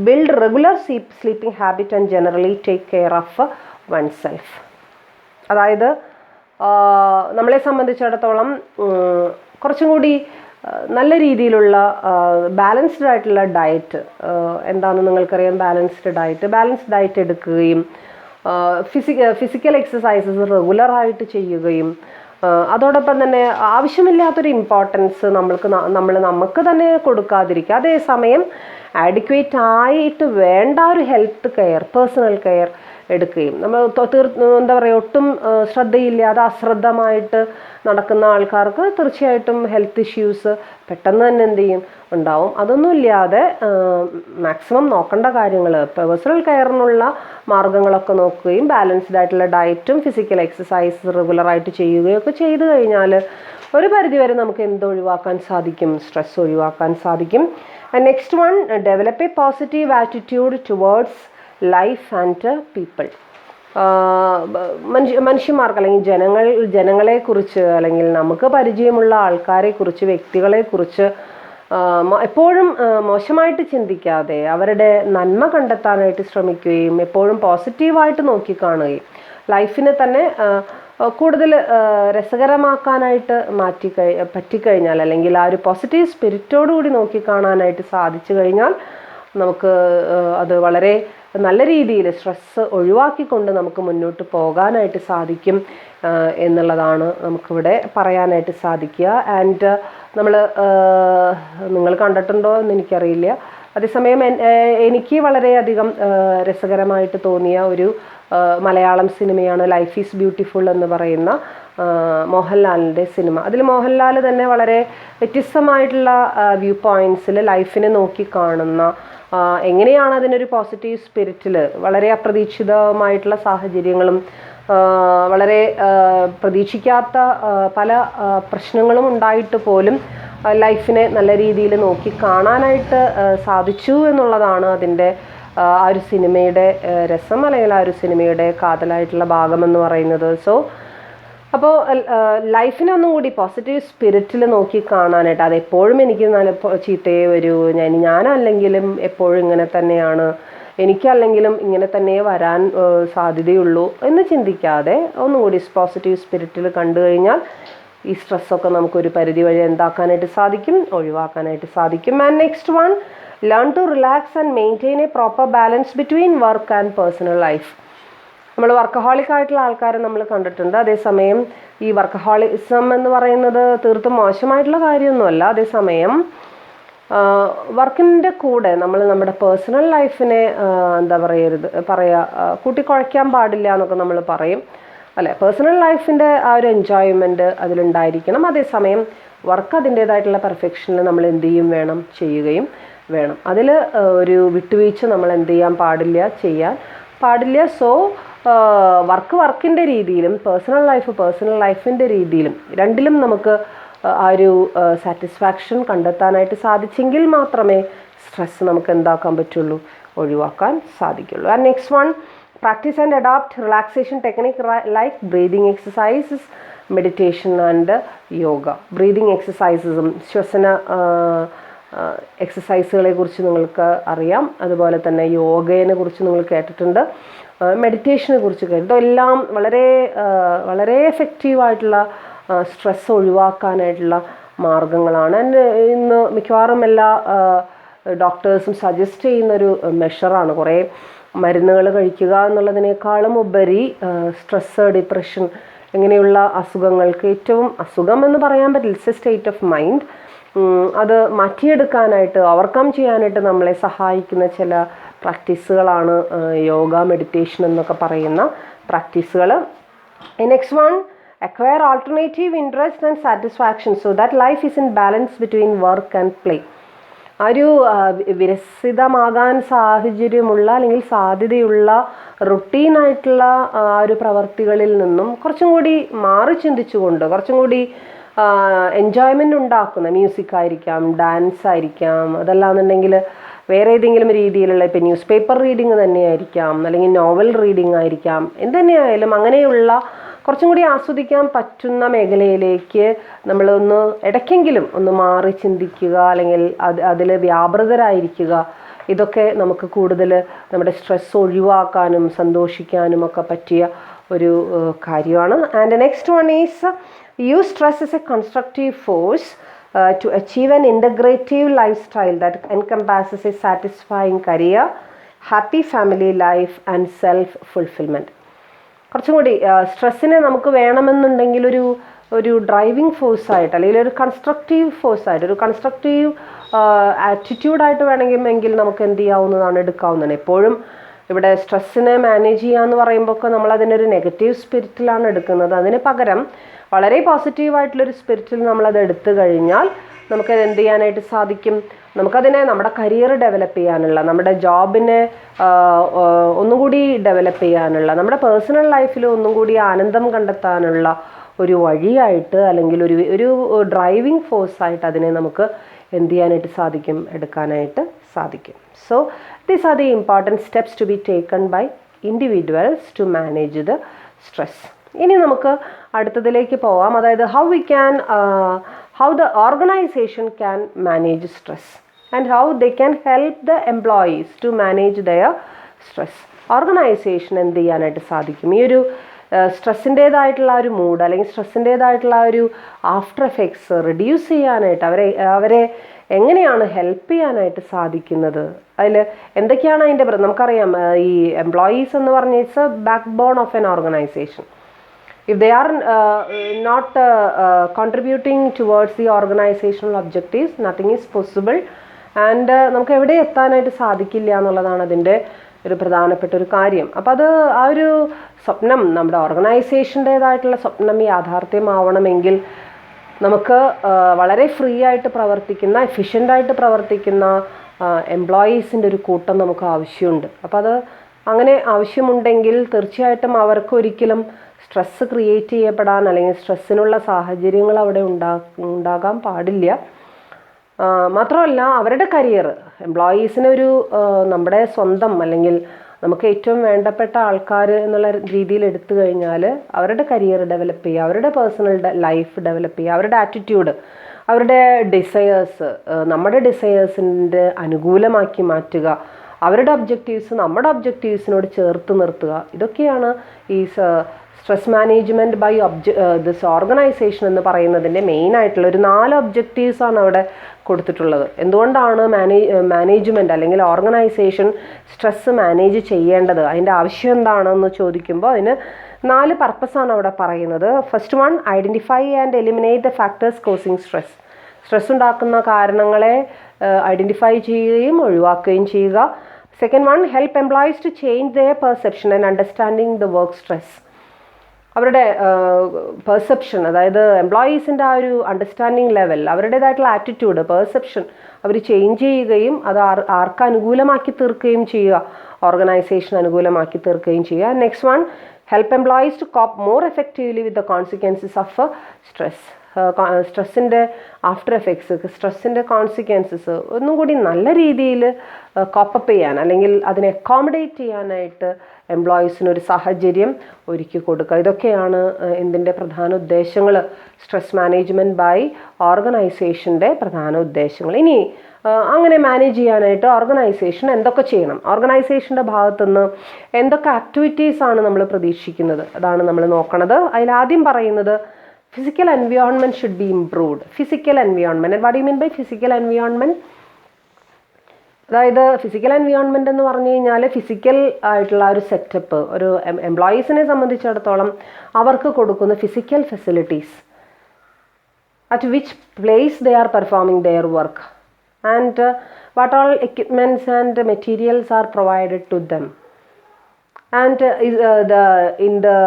build regular sleeping habit and generally take care of oneself. അതായത് നമ്മളെ സംബന്ധിച്ചിടത്തോളം കുറച്ചും കൂടി നല്ല രീതിയിലുള്ള ബാലൻസ്ഡ് ആയിട്ടുള്ള ഡയറ്റ് എന്താണെന്ന് നിങ്ങൾക്കറിയാം. ബാലൻസ്ഡ് ഡയറ്റ് എടുക്കുകയും ഫിസിക്കൽ എക്സസൈസസ് റെഗുലറായിട്ട് ചെയ്യുകയും അതോടൊപ്പം തന്നെ ആവശ്യമില്ലാത്തൊരു ഇമ്പോർട്ടൻസ് നമുക്ക് തന്നെ കൊടുക്കാതിരിക്കുക. അതേസമയം ആഡിക്വേറ്റ് ആയിട്ട് വേണ്ട ഒരു ഹെൽത്ത് കെയർ, പേഴ്സണൽ കെയർ എടുക്കുകയും നമ്മൾ എന്താ പറയുക, ഒട്ടും ശ്രദ്ധയില്ലാതെ അശ്രദ്ധമായിട്ട് നടക്കുന്ന ആൾക്കാർക്ക് തീർച്ചയായിട്ടും ഹെൽത്ത് ഇഷ്യൂസ് പെട്ടെന്ന് തന്നെ എന്ത് ചെയ്യും? ഉണ്ടാവും. അതൊന്നും ഇല്ലാതെ മാക്സിമം നോക്കേണ്ട കാര്യങ്ങൾ, പേഴ്സണൽ കെയറിനുള്ള മാർഗങ്ങളൊക്കെ നോക്കുകയും ബാലൻസ്ഡ് ആയിട്ടുള്ള ഡയറ്റും ഫിസിക്കൽ എക്സസൈസ് റെഗുലറായിട്ട് ചെയ്യുകയൊക്കെ ചെയ്തു കഴിഞ്ഞാൽ ഒരു പരിധിവരെ നമുക്ക് എന്ത് ഒഴിവാക്കാൻ സാധിക്കും? സ്ട്രെസ് ഒഴിവാക്കാൻ സാധിക്കും. And next one, develop A positive attitude towards life and people. മനുഷ്യന്മാർക്ക് അല്ലെങ്കിൽ ജനങ്ങളെക്കുറിച്ച്, അല്ലെങ്കിൽ നമുക്ക് പരിചയമുള്ള ആൾക്കാരെക്കുറിച്ച്, വ്യക്തികളെക്കുറിച്ച് എപ്പോഴും മോശമായിട്ട് ചിന്തിക്കാതെ അവരുടെ നന്മ കണ്ടെത്താനായിട്ട് ശ്രമിക്കുകയും എപ്പോഴും പോസിറ്റീവായിട്ട് നോക്കിക്കാണുകയും ലൈഫിനെ തന്നെ കൂടുതൽ രസകരമാക്കാനായിട്ട് പറ്റിക്കഴിഞ്ഞാൽ, അല്ലെങ്കിൽ ആ ഒരു പോസിറ്റീവ് സ്പിരിറ്റോടുകൂടി നോക്കിക്കാണാനായിട്ട് സാധിച്ചു കഴിഞ്ഞാൽ നമുക്ക് അത് വളരെ നല്ല രീതിയിൽ സ്ട്രെസ്സ് ഒഴിവാക്കിക്കൊണ്ട് നമുക്ക് മുന്നോട്ട് പോകാനായിട്ട് സാധിക്കും എന്നുള്ളതാണ് നമുക്കിവിടെ പറയാനായിട്ട് സാധിക്കുക. ആൻഡ് നിങ്ങൾ കണ്ടിട്ടുണ്ടോ എന്ന് എനിക്കറിയില്ല, അതേസമയം എനിക്ക് വളരെയധികം രസകരമായിട്ട് തോന്നിയ ഒരു മലയാളം സിനിമയാണ് ലൈഫ് ഈസ് ബ്യൂട്ടിഫുൾ എന്ന് പറയുന്ന മോഹൻലാലിൻ്റെ സിനിമ. അതിൽ മോഹൻലാൽ തന്നെ വളരെ വ്യത്യസ്തമായിട്ടുള്ള വ്യൂ പോയിൻറ്റ്സിൽ ലൈഫിനെ നോക്കിക്കാണുന്ന, എങ്ങനെയാണ് അതിനൊരു പോസിറ്റീവ് സ്പിരിറ്റിൽ വളരെ അപ്രതീക്ഷിതമായിട്ടുള്ള സാഹചര്യങ്ങളും വളരെ പ്രതീക്ഷിക്കാത്ത പല പ്രശ്നങ്ങളും ഉണ്ടായിട്ട് പോലും ലൈഫിനെ നല്ല രീതിയിൽ നോക്കി കാണാനായിട്ട് സാധിച്ചു എന്നുള്ളതാണ് അതിൻ്റെ ആ ഒരു സിനിമയുടെ രസം, അല്ലെങ്കിൽ ആ ഒരു സിനിമയുടെ കാതലായിട്ടുള്ള ഭാഗമെന്ന് പറയുന്നത്. സോ അപ്പോൾ ലൈഫിനെ ഒന്നും കൂടി പോസിറ്റീവ് സ്പിരിറ്റിൽ നോക്കി കാണാനായിട്ട്, അതെപ്പോഴും എനിക്ക് നല്ല ചീത്തയെ വരൂ, ഞാനല്ലെങ്കിലും എപ്പോഴും ഇങ്ങനെ തന്നെയാണ്, എനിക്കല്ലെങ്കിലും ഇങ്ങനെ തന്നെ വരാൻ സാധ്യതയുള്ളൂ എന്ന് ചിന്തിക്കാതെ ഒന്നും കൂടി പോസിറ്റീവ് സ്പിരിറ്റിൽ കണ്ടു കഴിഞ്ഞാൽ ഈ സ്ട്രെസ്സൊക്കെ നമുക്കൊരു പരിധി വഴി എന്താക്കാനായിട്ട് സാധിക്കും, ഒഴിവാക്കാനായിട്ട് സാധിക്കും. And next one, learn to relax and maintain a proper balance between work and personal life. നമ്മൾ വർക്കഹോളിക് ആയിട്ടുള്ള ആൾക്കാരെ നമ്മൾ കണ്ടിട്ടുണ്ട്. അതേസമയം ഈ വർക്കഹോളിസം എന്ന് പറയുന്നത് തീർത്തും മോശമായിട്ടുള്ള കാര്യമൊന്നുമല്ല. അതേസമയം വർക്കിൻ്റെ കൂടെ നമ്മൾ നമ്മുടെ പേഴ്സണൽ ലൈഫിനെ കൂട്ടിക്കുഴയ്ക്കാൻ പാടില്ല എന്നൊക്കെ നമ്മൾ പറയും അല്ലേ. പേഴ്സണൽ ലൈഫിൻ്റെ ആ ഒരു എൻജോയ്മെൻറ്റ് അതിലുണ്ടായിരിക്കണം. അതേസമയം വർക്ക് അതിൻ്റേതായിട്ടുള്ള പെർഫെക്ഷനിൽ നമ്മൾ എന്ത് ചെയ്യും വേണം, ചെയ്യുകയും വേണം. അതിൽ ഒരു വിട്ടുവീഴ്ച നമ്മൾ എന്ത് ചെയ്യാൻ പാടില്ല. സോ വർക്കിൻ്റെ രീതിയിലും പേഴ്സണൽ ലൈഫിൻ്റെ രീതിയിലും രണ്ടിലും നമുക്ക് ആ ഒരു സാറ്റിസ്ഫാക്ഷൻ കണ്ടെത്താനായിട്ട് സാധിച്ചെങ്കിൽ മാത്രമേ സ്ട്രെസ് നമുക്ക് എന്താക്കാൻ പറ്റുള്ളൂ, ഒഴിവാക്കാൻ സാധിക്കുള്ളൂ. And next one, practice and adopt relaxation technique like breathing exercises, meditation and yoga. Breathing എക്സസൈസസും ശ്വസന എക്സസൈസുകളെ കുറിച്ച് നിങ്ങൾക്ക് അറിയാം. അതുപോലെ തന്നെ യോഗയെ കുറിച്ച് നിങ്ങൾ കേട്ടിട്ടുണ്ട്, മെഡിറ്റേഷനെ കുറിച്ച് കേട്ടിട്ടുണ്ട്. എല്ലാം വളരെ വളരെ എഫക്റ്റീവായിട്ടുള്ള സ്ട്രെസ് ഒഴിവാക്കാനായിട്ടുള്ള മാർഗങ്ങളാണ്. ഇന്ന് മിക്കവാറും എല്ലാ ഡോക്ടേഴ്സും സജസ്റ്റ് ചെയ്യുന്നൊരു മെഷറാണ്. കുറേ മരുന്നുകൾ കഴിക്കുക എന്നുള്ളതിനേക്കാളും ഉപരി സ്ട്രെസ്, ഡിപ്രഷൻ ഇങ്ങനെയുള്ള അസുഖങ്ങൾക്ക് ഏറ്റവും അസുഖം എന്ന് പറയാൻ പറ്റില്ല, it's A state of mind. അത് മാറ്റിയെടുക്കാനായിട്ട്, ഓവർകം ചെയ്യാനായിട്ട് നമ്മളെ സഹായിക്കുന്ന ചില പ്രാക്ടീസുകളാണ് യോഗ, മെഡിറ്റേഷൻ എന്നൊക്കെ പറയുന്ന പ്രാക്ടീസുകൾ. Next one, acquire alternative interest and satisfaction so that life is in balance between work and play. ഒരു വിരസിതമാകാൻ സാഹചര്യമുള്ള അല്ലെങ്കിൽ സാധ്യതയുള്ള റുട്ടീനായിട്ടുള്ള ആ ഒരു പ്രവർത്തികളിൽ നിന്നും കുറച്ചും കൂടി മാറി ചിന്തിച്ചുകൊണ്ട് കുറച്ചും കൂടി എൻജോയ്മെൻ്റ് ഉണ്ടാക്കുന്ന മ്യൂസിക് ആയിരിക്കാം, ഡാൻസ് ആയിരിക്കാം, അതല്ലാന്നുണ്ടെങ്കിൽ വേറെ ഏതെങ്കിലും രീതിയിലുള്ള ഇപ്പോൾ ന്യൂസ് പേപ്പർ റീഡിങ് തന്നെയായിരിക്കാം, അല്ലെങ്കിൽ നോവൽ റീഡിങ് ആയിരിക്കാം, എന്തുതന്നെയായാലും അങ്ങനെയുള്ള കുറച്ചും കൂടി ആസ്വദിക്കാൻ പറ്റുന്ന മേഖലയിലേക്ക് നമ്മളൊന്ന് ഇടയ്ക്കെങ്കിലും ഒന്ന് മാറി ചിന്തിക്കുക, അല്ലെങ്കിൽ അതിൽ വ്യാപൃതരായിരിക്കുക. ഇതൊക്കെ നമുക്ക് കൂടുതൽ നമ്മുടെ സ്ട്രെസ് ഒഴിവാക്കാനും സന്തോഷിക്കാനും ഒക്കെ പറ്റിയ ഒരു കാര്യമാണ്. And next one is use stress as a constructive force to achieve an integrative lifestyle that encompasses a satisfying career, happy family life and self-fulfillment. കുറച്ചും കൂടി സ്ട്രെസ്സിനെ നമുക്ക് വേണമെന്നുണ്ടെങ്കിൽ ഒരു ഡ്രൈവിംഗ് ഫോഴ്സായിട്ട്, അല്ലെങ്കിൽ ഒരു കൺസ്ട്രക്റ്റീവ് ഫോഴ്സായിട്ട്, ഒരു കൺസ്ട്രക്റ്റീവ് ആറ്റിറ്റ്യൂഡായിട്ട് വേണമെങ്കിൽ നമുക്ക് എന്ത് ചെയ്യാവുന്നതാണ്, എടുക്കാവുന്നതാണ്. എപ്പോഴും ഇവിടെ സ്ട്രെസ്സിനെ മാനേജ് ചെയ്യുക എന്ന് പറയുമ്പോൾ നമ്മൾ അതിനൊരു നെഗറ്റീവ് സ്പിരിറ്റിലാണ് എടുക്കുന്നത്. അതിന് പകരം വളരെ പോസിറ്റീവായിട്ടുള്ളൊരു സ്പിരിറ്റിൽ നമ്മളത് എടുത്തു കഴിഞ്ഞാൽ നമുക്കത് എന്ത് ചെയ്യാനായിട്ട് സാധിക്കും, നമുക്കതിനെ നമ്മുടെ കരിയർ ഡെവലപ്പ് ചെയ്യാനുള്ള, നമ്മുടെ ജോബിനെ ഒന്നുകൂടി ഡെവലപ്പ് ചെയ്യാനുള്ള, നമ്മുടെ പേഴ്സണൽ ലൈഫിൽ ഒന്നും കൂടി ആനന്ദം കണ്ടെത്താനുള്ള ഒരു വഴിയായിട്ട്, അല്ലെങ്കിൽ ഒരു ഡ്രൈവിംഗ് ഫോഴ്സായിട്ട് അതിനെ നമുക്ക് എന്ത് ചെയ്യാനായിട്ട് സാധിക്കും, എടുക്കാനായിട്ട് സാധിക്കും. So these are the important steps to be taken by individuals to manage the stress. ഇനി നമുക്ക് അടുത്തതിലേക്ക് പോവാം. അതായത് how the organization can manage stress and how they can help the employees to manage their stress. Organisation എന്ത് ചെയ്യാനായിട്ട് സാധിക്കും, ഈ ഒരു സ്ട്രെസ്സിൻ്റേതായിട്ടുള്ള ഒരു മൂഡ് അല്ലെങ്കിൽ സ്ട്രെസ്സിൻ്റേതായിട്ടുള്ള ഒരു ആഫ്റ്റർ എഫക്ട്സ് റിഡ്യൂസ് ചെയ്യാനായിട്ട് അവരെ എങ്ങനെയാണ് ഹെൽപ്പ് ചെയ്യാനായിട്ട് സാധിക്കുന്നത്, അതിൽ എന്തൊക്കെയാണ് അതിൻ്റെ നമുക്കറിയാം. ഈ എംപ്ലോയീസ് എന്ന് പറഞ്ഞാൽ it's a backbone of an organisation. If they are not contributing towards the organizational objectives, nothing is possible. And നമുക്ക് എവിടെ എത്താനായിട്ട് സാധിക്കില്ല എന്നുള്ളതാണ് അതിൻ്റെ ഒരു പ്രധാനപ്പെട്ട ഒരു കാര്യം. അപ്പോൾ അത് ആ ഒരു സ്വപ്നം, നമ്മുടെ ഓർഗനൈസേഷൻ്റേതായിട്ടുള്ള സ്വപ്നം യാഥാർത്ഥ്യമാവണമെങ്കിൽ നമുക്ക് വളരെ ഫ്രീ ആയിട്ട് പ്രവർത്തിക്കുന്ന, എഫിഷ്യൻ്റായിട്ട് പ്രവർത്തിക്കുന്ന എംപ്ലോയീസിൻ്റെ ഒരു കൂട്ടം നമുക്ക് ആവശ്യമുണ്ട്. അപ്പോൾ അത് അങ്ങനെ ആവശ്യമുണ്ടെങ്കിൽ തീർച്ചയായിട്ടും അവർക്ക് ഒരിക്കലും സ്ട്രെസ്സ് ക്രിയേറ്റ് ചെയ്യപ്പെടാൻ അല്ലെങ്കിൽ സ്ട്രെസ്സിനുള്ള സാഹചര്യങ്ങൾ അവിടെ ഉണ്ടാകാൻ പാടില്ല. മാത്രമല്ല അവരുടെ കരിയർ, എംപ്ലോയീസിനൊരു നമ്മുടെ സ്വന്തം അല്ലെങ്കിൽ നമുക്ക് ഏറ്റവും വേണ്ടപ്പെട്ട ആൾക്കാർ എന്നുള്ള രീതിയിൽ എടുത്തു കഴിഞ്ഞാൽ അവരുടെ കരിയർ ഡെവലപ്പ് ചെയ്യുക, അവരുടെ പേഴ്സണൽ ലൈഫ് ഡെവലപ്പ് ചെയ്യുക, അവരുടെ ആറ്റിറ്റ്യൂഡ്, അവരുടെ ഡിസയേഴ്സ് നമ്മുടെ ഡിസയേഴ്സിൻ്റെ അനുകൂലമാക്കി മാറ്റുക, അവരുടെ ഒബ്ജക്റ്റീവ്സ് നമ്മുടെ ഒബ്ജക്റ്റീവ്സിനോട് ചേർത്ത് നിർത്തുക. ഇതൊക്കെയാണ് ഈ stress management by this organisation എന്ന് പറയുന്നതിൻ്റെ മെയിനായിട്ടുള്ള ഒരു 4 ഒബ്ജക്റ്റീവ്സാണ് അവിടെ കൊടുത്തിട്ടുള്ളത്. എന്തുകൊണ്ടാണ് മാനേജ്മെൻറ്റ് അല്ലെങ്കിൽ ഓർഗനൈസേഷൻ സ്ട്രെസ്സ് മാനേജ് ചെയ്യേണ്ടത്, അതിൻ്റെ ആവശ്യം എന്താണെന്ന് ചോദിക്കുമ്പോൾ അതിന് 4 പർപ്പസാണ് അവിടെ പറയുന്നത്. First one, identify and eliminate the factors causing stress. Stress ഉണ്ടാക്കുന്ന കാരണങ്ങളെ ഐഡൻറ്റിഫൈ ചെയ്യുകയും ഒഴിവാക്കുകയും ചെയ്യുക. Second one, help employees to change their perception and understanding the work stress. അവരുടെ പെർസെപ്ഷൻ, അതായത് എംപ്ലോയീസിൻ്റെ ആ ഒരു അണ്ടർസ്റ്റാൻഡിങ് ലെവൽ, അവരുടേതായിട്ടുള്ള ആറ്റിറ്റ്യൂഡ്, പെർസെപ്ഷൻ അവർ ചേഞ്ച് ചെയ്യുകയും അത് ആർക്ക് അനുകൂലമാക്കി തീർക്കുകയും ചെയ്യുക, ഓർഗനൈസേഷൻ അനുകൂലമാക്കി തീർക്കുകയും ചെയ്യുക. Next one, help employees to cope more effectively with the consequences of stress. സ്ട്രെസ്സിൻ്റെ ആഫ്റ്റർ എഫക്ട്സ്, സ്ട്രെസ്സിൻ്റെ കോൺസിക്വൻസസ് ഒന്നും കൂടി നല്ല രീതിയിൽ കോപ്പപ്പ് ചെയ്യാൻ അല്ലെങ്കിൽ അതിനെ അക്കോമഡേറ്റ് ചെയ്യാനായിട്ട് എംപ്ലോയീസിനൊരു സാഹചര്യം ഒരുക്കി കൊടുക്കുക. ഇതൊക്കെയാണ് ഇതിൻ്റെ പ്രധാന ഉദ്ദേശങ്ങൾ, സ്ട്രെസ് മാനേജ്മെൻറ്റ് ബൈ ഓർഗനൈസേഷൻ്റെ പ്രധാന ഉദ്ദേശങ്ങൾ. ഇനി അങ്ങനെ മാനേജ് ചെയ്യാനായിട്ട് ഓർഗനൈസേഷൻ എന്തൊക്കെ ചെയ്യണം, ഓർഗനൈസേഷൻ്റെ ഭാഗത്തുനിന്ന് എന്തൊക്കെ ആക്ടിവിറ്റീസാണ് നമ്മൾ പ്രതീക്ഷിക്കുന്നത്, അതാണ് നമ്മൾ നോക്കണത്. അതിലാദ്യം പറയുന്നത് physical environment should be improved. Physical environment, and what do you mean by physical environment? അതായത് ഫിസിക്കൽ എൻവയോൺമെൻറ്റ് എന്ന് പറഞ്ഞു കഴിഞ്ഞാൽ ഫിസിക്കൽ ആയിട്ടുള്ള ഒരു സെറ്റപ്പ്, ഒരു എംപ്ലോയീസിനെ സംബന്ധിച്ചിടത്തോളം അവർക്ക് കൊടുക്കുന്ന physical facilities, at which place they are performing their work and what all equipments and materials are provided to them. And in the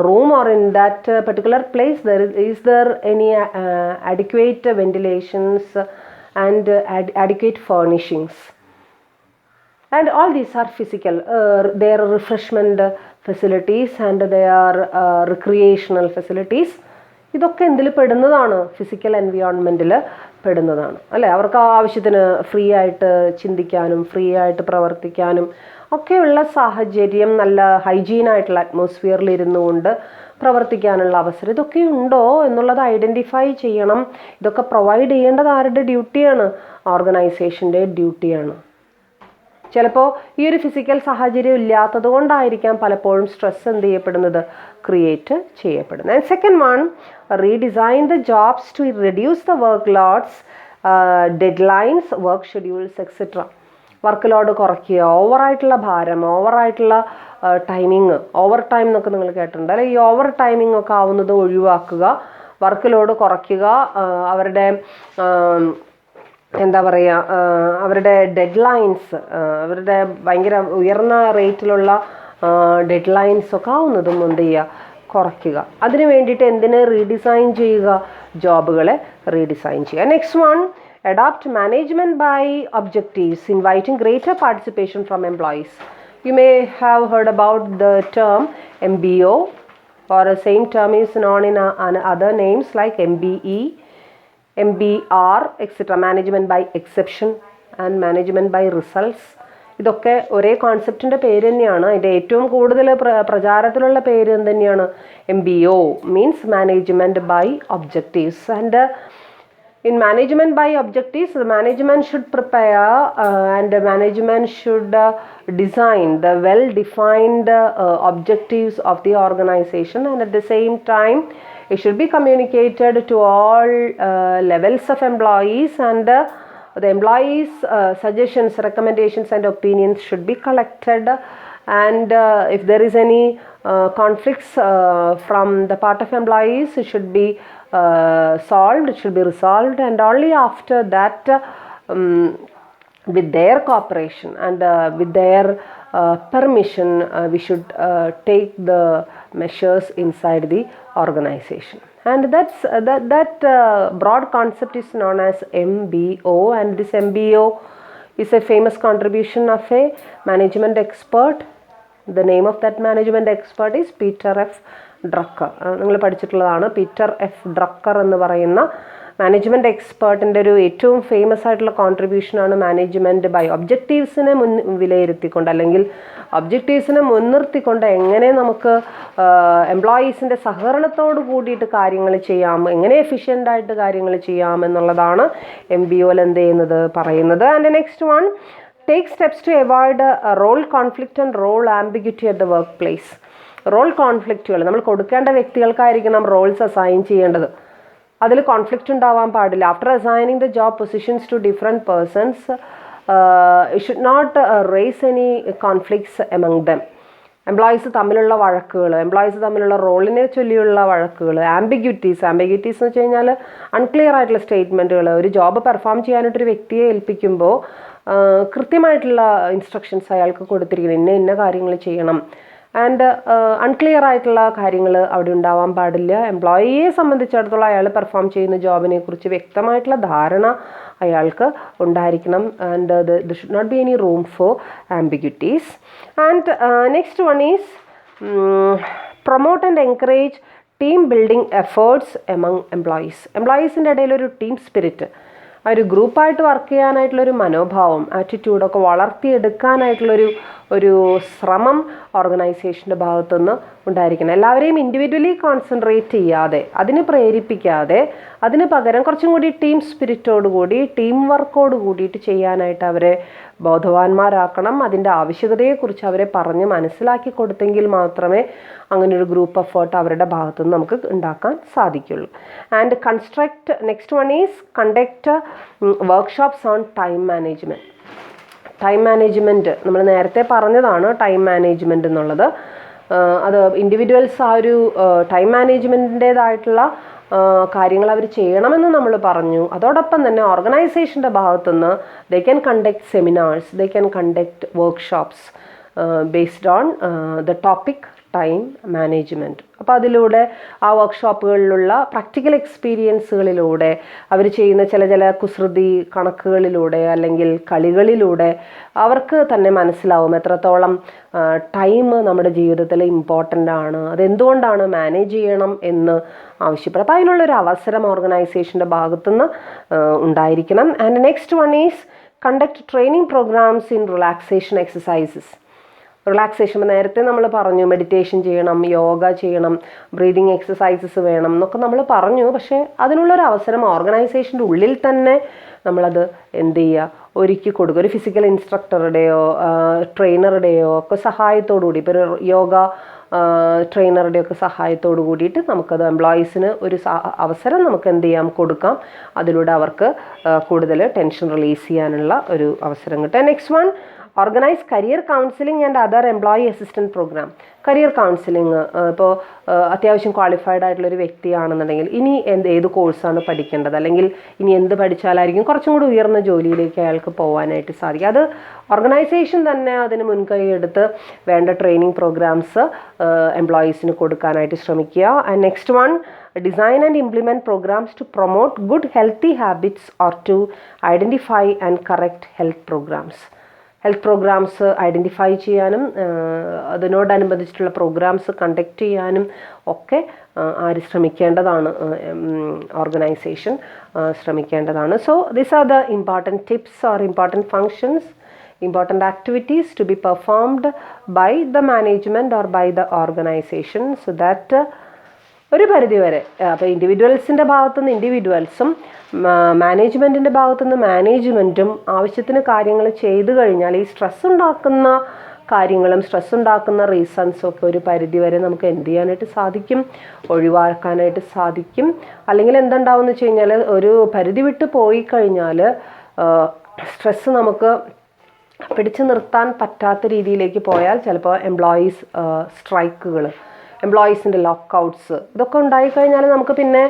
room or in that particular place is there any adequate ventilations and adequate furnishings, and all these are physical, their refreshment facilities and their recreational facilities. ഇതൊക്കെ എന്തിൽ പെടുന്നതാണ്, ഫിസിക്കൽ എൻവയോൺമെൻറ്റിൽ പെടുന്നതാണ് അല്ലേ. അവർക്ക് ആവശ്യത്തിന് ഫ്രീ ആയിട്ട് ചിന്തിക്കാനും ഫ്രീ ആയിട്ട് പ്രവർത്തിക്കാനും ഒക്കെയുള്ള സാഹചര്യം, നല്ല ഹൈജീനായിട്ടുള്ള അറ്റ്മോസ്ഫിയറിൽ ഇരുന്നു കൊണ്ട് പ്രവർത്തിക്കാനുള്ള അവസരം ഇതൊക്കെ ഉണ്ടോ എന്നുള്ളത് ഐഡൻറ്റിഫൈ ചെയ്യണം. ഇതൊക്കെ പ്രൊവൈഡ് ചെയ്യേണ്ടത് ആരുടെ ഡ്യൂട്ടിയാണ്, ഓർഗനൈസേഷൻ്റെ ഡ്യൂട്ടിയാണ്. ചിലപ്പോൾ ഈ ഒരു ഫിസിക്കൽ സാഹചര്യം ഇല്ലാത്തത് കൊണ്ടായിരിക്കാം പലപ്പോഴും സ്ട്രെസ് എന്ത് ചെയ്യപ്പെടുന്നത്, ക്രിയേറ്റ് ചെയ്യപ്പെടുന്നത്. And second one, redesign the jobs to reduce the workloads, deadlines, work schedules etcetera. Workload കുറയ്ക്കുക, ഓവറായിട്ടുള്ള ഭാരം, ഓവറായിട്ടുള്ള ടൈമിങ്, ഓവർ ടൈം എന്നൊക്കെ നിങ്ങൾ കേട്ടിട്ടുണ്ട് അല്ലെ. ഈ ഓവർ ടൈമിംഗ് ഒക്കെ ആവുന്നത് ഒഴിവാക്കുക, വർക്ക് ലോഡ് കുറയ്ക്കുക, അവരുടെ എന്താ പറയുക, അവരുടെ ഡെഡ് ലൈൻസ്, അവരുടെ ഭയങ്കര ഉയർന്ന റേറ്റിലുള്ള ഡെഡ് ലൈൻസ് ഒക്കെ ആവുന്നതും എന്ത് ചെയ്യുക, കുറയ്ക്കുക. അതിന് വേണ്ടിയിട്ട് എന്തിനെ റീഡിസൈൻ ചെയ്യുക, ജോബുകളെ റീഡിസൈൻ ചെയ്യുക. Next one, adopt management by objectives, inviting greater participation from employees. You may have heard about the term MBO, or the same term is known in other names like MBE, MBR, etc. Management by exception and management by results. ഇതൊക്കെ ഒരേ കോൺസെപ്റ്റിൻ്റെ പേര് തന്നെയാണ്. അതിൻ്റെ ഏറ്റവും കൂടുതൽ പ്രചാരത്തിലുള്ള പേര് തന്നെയാണ് MBO, means management by objectives. And in management by objectives, the management should prepare and the management should design the well-defined objectives of the organization, and at the same time it should be communicated to all levels of employees, and the employees suggestions, recommendations and opinions should be collected, and if there is any conflicts from the part of employees, it should be solved, it should be resolved, and only after that with their cooperation and with their permission, we should take the measures inside the organization. And that broad concept is known as MBO, and this MBO is a famous contribution of a management expert. The name of that management expert is Peter F. Drucker. നിങ്ങൾ പഠിച്ചിട്ടുള്ളതാണ്. പീറ്റർ എഫ് ഡ്രക്കർ എന്ന് പറയുന്ന മാനേജ്മെൻറ്റ് എക്സ്പേർട്ടിൻ്റെ ഒരു ഏറ്റവും ഫേമസ് ആയിട്ടുള്ള കോൺട്രിബ്യൂഷനാണ് മാനേജ്മെൻറ്റ് ബൈ ഒബ്ജക്റ്റീവ്സിനെ വിലയിരുത്തിക്കൊണ്ട്, അല്ലെങ്കിൽ ഒബ്ജക്റ്റീവ്സിനെ മുൻനിർത്തിക്കൊണ്ട് എങ്ങനെ നമുക്ക് എംപ്ലോയീസിൻ്റെ സഹകരണത്തോട് കൂടിയിട്ട് കാര്യങ്ങൾ ചെയ്യാം, എങ്ങനെ എഫിഷ്യൻ്റായിട്ട് കാര്യങ്ങൾ ചെയ്യാം എന്നുള്ളതാണ് MBOയിൽ എന്ത് ചെയ്യുന്നത് പറയുന്നത്. And next one, take steps to avoid role conflict and role ambiguity at the workplace. Role കോൺഫ്ലിക്റ്റുകൾ, നമ്മൾ കൊടുക്കേണ്ട വ്യക്തികൾക്കായിരിക്കണം റോൾസ് അസൈൻ ചെയ്യേണ്ടത്. അതിൽ കോൺഫ്ലിക്റ്റ് ഉണ്ടാവാൻ പാടില്ല. After assigning the job positions to different persons, it should not raise any conflicts among them. Employees തമ്മിലുള്ള വഴക്കുകൾ, എംപ്ലോയീസ് തമ്മിലുള്ള റോളിനെ ചൊല്ലിയുള്ള വഴക്കുകൾ, ആംബിഗ്യൂറ്റീസ് എന്ന് വെച്ച് കഴിഞ്ഞാൽ അൺക്ലിയർ ആയിട്ടുള്ള സ്റ്റേറ്റ്മെൻറ്റുകൾ. ഒരു ജോബ് പെർഫോം ചെയ്യാനായിട്ടൊരു വ്യക്തിയെ ഏൽപ്പിക്കുമ്പോൾ കൃത്യമായിട്ടുള്ള ഇൻസ്ട്രക്ഷൻസ് അയാൾക്ക് കൊടുത്തിരിക്കണം, ഇന്ന കാര്യങ്ങൾ ചെയ്യണം. ആൻഡ് അൺക്ലിയർ ആയിട്ടുള്ള കാര്യങ്ങൾ അവിടെ ഉണ്ടാവാൻ പാടില്ല. എംപ്ലോയിയെ സംബന്ധിച്ചിടത്തോളം അയാൾ പെർഫോം ചെയ്യുന്ന ജോബിനെ കുറിച്ച് വ്യക്തമായിട്ടുള്ള ധാരണ അയാൾക്ക് ഉണ്ടായിരിക്കണം. And there should not be any room for ambiguities. And next one is promote and encourage team building efforts among employees. എംപ്ലോയീസിൻ്റെ ഇടയിൽ ഒരു ടീം സ്പിരിറ്റ്, ആ ഒരു ഗ്രൂപ്പായിട്ട് വർക്ക് ചെയ്യാനായിട്ടുള്ളൊരു മനോഭാവം, ആറ്റിറ്റ്യൂഡൊക്കെ വളർത്തിയെടുക്കാനായിട്ടുള്ളൊരു ശ്രമം ഓർഗനൈസേഷൻ്റെ ഭാഗത്തുനിന്ന് ഉണ്ടായിരിക്കണം. എല്ലാവരെയും ഇൻഡിവിജ്വലി കോൺസെൻട്രേറ്റ് ചെയ്യാതെ, അതിന് പ്രേരിപ്പിക്കാതെ, അതിന് പകരം കുറച്ചും കൂടി ടീം സ്പിരിറ്റോടുകൂടി, ടീം വർക്കോട് കൂടിയിട്ട് ചെയ്യാനായിട്ട് അവരെ ബോധവാന്മാരാക്കണം. അതിൻ്റെ ആവശ്യകതയെക്കുറിച്ച് അവരെ പറഞ്ഞ് മനസ്സിലാക്കി കൊടുത്തെങ്കിൽ മാത്രമേ അങ്ങനൊരു ഗ്രൂപ്പ് എഫേർട്ട് അവരുടെ ഭാഗത്തുനിന്ന് നമുക്ക് ഉണ്ടാക്കാൻ സാധിക്കുള്ളൂ. And next one is conduct workshops on time management. Time management നമ്മൾ നേരത്തെ പറഞ്ഞതാണ്, ടൈം മാനേജ്മെൻറ്റ് എന്നുള്ളത്. അത് ഇൻഡിവിജ്വൽസ് ആ ഒരു ടൈം മാനേജ്മെൻറ്റിൻ്റേതായിട്ടുള്ള കാര്യങ്ങൾ അവർ ചെയ്യണമെന്ന് നമ്മൾ പറഞ്ഞു. അതോടൊപ്പം തന്നെ ഓർഗനൈസേഷൻ്റെ ഭാഗത്തുനിന്ന് they can conduct seminars, they can conduct workshops based on the topic time management. അപ്പോൾ അതിലൂടെ ആ വർക്ക്ഷോപ്പുകളിലുള്ള പ്രാക്ടിക്കൽ എക്സ്പീരിയൻസുകളിലൂടെ, അവർ ചെയ്യുന്ന ചില കുസൃതി കണക്കുകളിലൂടെ അല്ലെങ്കിൽ കളികളിലൂടെ അവർക്ക് തന്നെ മനസ്സിലാവും എത്രത്തോളം ടൈം നമ്മുടെ ജീവിതത്തിൽ ഇമ്പോർട്ടൻ്റ് ആണ്, അതെന്തുകൊണ്ടാണ് മാനേജ് ചെയ്യണം എന്ന് ആവശ്യപ്പെടും. അപ്പോൾ അതിനുള്ളൊരു അവസരം ഓർഗനൈസേഷൻ്റെ ഭാഗത്തുനിന്ന് ഉണ്ടായിരിക്കണം. And next one is conduct training programmes in relaxation exercises. Relaxation നേരത്തെ നമ്മൾ പറഞ്ഞു, മെഡിറ്റേഷൻ ചെയ്യണം, യോഗ ചെയ്യണം, ബ്രീതിങ് എക്സസൈസസ് വേണം എന്നൊക്കെ നമ്മൾ പറഞ്ഞു. പക്ഷേ അതിനുള്ളൊരു അവസരം ഓർഗനൈസേഷൻ്റെ ഉള്ളിൽ തന്നെ നമ്മളത് എന്ത് ചെയ്യുക, ഒരുക്കി കൊടുക്കുക. ഒരു ഫിസിക്കൽ ഇൻസ്ട്രക്ടറുടെയോ ട്രെയിനറുടെയോ ഒക്കെ സഹായത്തോടു കൂടി, ഇപ്പോൾ ഒരു യോഗ ട്രെയിനറുടെയൊക്കെ സഹായത്തോടു കൂടിയിട്ട് നമുക്കത് എംപ്ലോയീസിന് ഒരു അവസരം നമുക്ക് എന്ത് ചെയ്യാം, കൊടുക്കാം. അതിലൂടെ അവർക്ക് കൂടുതൽ ടെൻഷൻ റിലീസ് ചെയ്യാനുള്ള ഒരു അവസരം കിട്ടും. Next one, organise career counselling and other employee assistant programme. Career counselling, ഇപ്പോൾ അത്യാവശ്യം ക്വാളിഫൈഡ് ആയിട്ടുള്ളൊരു വ്യക്തിയാണെന്നുണ്ടെങ്കിൽ ഇനി ഏത് കോഴ്സാണ് പഠിക്കേണ്ടത്, അല്ലെങ്കിൽ ഇനി എന്ത് പഠിച്ചാലായിരിക്കും കുറച്ചും കൂടി ഉയർന്ന ജോലിയിലേക്ക് അയാൾക്ക് പോകാനായിട്ട് സാധിക്കും. അത് ഓർഗനൈസേഷൻ തന്നെ അതിന് മുൻകൈ എടുത്ത് വേണ്ട ട്രെയിനിങ് പ്രോഗ്രാംസ് എംപ്ലോയീസിന് കൊടുക്കാനായിട്ട് ശ്രമിക്കുക. And next one, design and implement programs to promote good healthy habits or to identify and correct health programs. Health programs identify ചെയ്യാനും അതിനോടനുബന്ധിച്ചിട്ടുള്ള പ്രോഗ്രാംസ് കണ്ടക്ട് ചെയ്യാനും ഒക്കെ ആര് ശ്രമിക്കേണ്ടതാണ്, ഓർഗനൈസേഷൻ ശ്രമിക്കേണ്ടതാണ്. So these are the important tips or important functions, important activities to be performed by the management or by the organization, so that ഒരു പരിധിവരെ അപ്പോൾ ഇൻഡിവിജ്വൽസിൻ്റെ ഭാഗത്തുനിന്ന് ഇൻഡിവിജ്വൽസും മാനേജ്മെൻറ്റിൻ്റെ ഭാഗത്തുനിന്ന് മാനേജ്മെൻറ്റും ആവശ്യത്തിന് കാര്യങ്ങൾ ചെയ്തു കഴിഞ്ഞാൽ ഈ സ്ട്രെസ് ഉണ്ടാക്കുന്ന കാര്യങ്ങളും സ്ട്രെസ് ഉണ്ടാക്കുന്ന റീസൺസും ഒക്കെ ഒരു പരിധിവരെ നമുക്ക് എന്ത് ചെയ്യാനായിട്ട് സാധിക്കും, ഒഴിവാക്കാനായിട്ട് സാധിക്കും. അല്ലെങ്കിൽ എന്തുണ്ടാവുമെന്ന് വെച്ച് കഴിഞ്ഞാൽ ഒരു പരിധി വിട്ട് പോയി കഴിഞ്ഞാൽ സ്ട്രെസ് നമുക്ക് പിടിച്ചു നിർത്താൻ പറ്റാത്ത രീതിയിലേക്ക് പോയാൽ ചിലപ്പോൾ എംപ്ലോയീസ് സ്ട്രൈക്കുകൾ, എംപ്ലോയീസിൻ്റെ ലോക്കൗട്ട്സ് ഇതൊക്കെ ഉണ്ടായിക്കഴിഞ്ഞാൽ നമുക്ക് പിന്നെ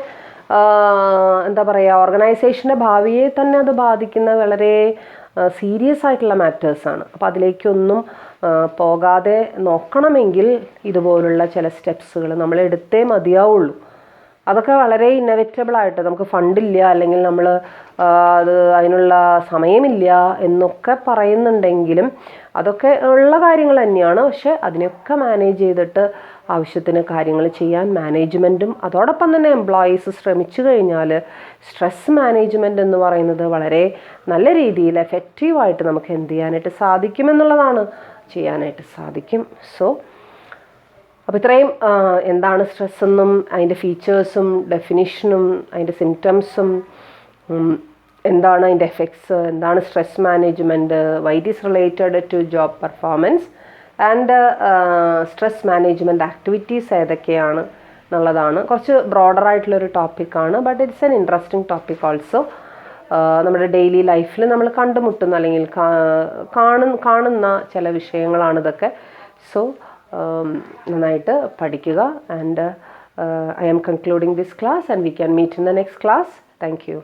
എന്താ പറയുക, ഓർഗനൈസേഷൻ്റെ ഭാവിയെ തന്നെ അത് ബാധിക്കുന്ന വളരെ സീരിയസ് ആയിട്ടുള്ള മാറ്റേഴ്സാണ്. അപ്പോൾ അതിലേക്കൊന്നും പോകാതെ നോക്കണമെങ്കിൽ ഇതുപോലുള്ള ചില സ്റ്റെപ്സുകൾ നമ്മൾ എടുത്തേ മതിയാവുള്ളൂ. അതൊക്കെ വളരെ ഇന്നവിറ്റബിളായിട്ട് നമുക്ക് ഫണ്ടില്ല അല്ലെങ്കിൽ നമ്മൾ അതിനുള്ള സമയമില്ല എന്നൊക്കെ പറയുന്നുണ്ടെങ്കിലും അതൊക്കെ ഉള്ള കാര്യങ്ങൾ തന്നെയാണ്. പക്ഷെ അതിനൊക്കെ മാനേജ് ചെയ്തിട്ട് ആവശ്യത്തിന് കാര്യങ്ങൾ ചെയ്യാൻ മാനേജ്മെൻറ്റും അതോടൊപ്പം തന്നെ എംപ്ലോയീസ് ശ്രമിച്ചു കഴിഞ്ഞാൽ സ്ട്രെസ് മാനേജ്മെൻറ്റ് എന്ന് പറയുന്നത് വളരെ നല്ല രീതിയിൽ എഫക്റ്റീവായിട്ട് നമുക്ക് എന്ത് ചെയ്യാനായിട്ട് സാധിക്കുമെന്നുള്ളതാണ്, ചെയ്യാനായിട്ട് സാധിക്കും. സോ അപ്പോൾ ഇത്രയും എന്താണ് സ്ട്രെസ്സെന്നും അതിൻ്റെ ഫീച്ചേഴ്സും ഡെഫിനിഷനും അതിൻ്റെ സിംറ്റംസും എന്താണ് അതിൻ്റെ എഫക്ട്സ്, എന്താണ് stress management, why it is related to job performance and stress management activities ഏതൊക്കെയാണ് എന്നുള്ളതാണ്. കുറച്ച് ബ്രോഡറായിട്ടുള്ളൊരു ടോപ്പിക്കാണ്, but it's an interesting topic also. നമ്മുടെ ഡെയിലി ലൈഫിൽ നമ്മൾ കണ്ടുമുട്ടുന്ന അല്ലെങ്കിൽ കാണുന്ന ചില വിഷയങ്ങളാണിതൊക്കെ. സോ നന്നായിട്ട് പഠിക്കുക. And I am concluding this class and we can meet in the next class. Thank you.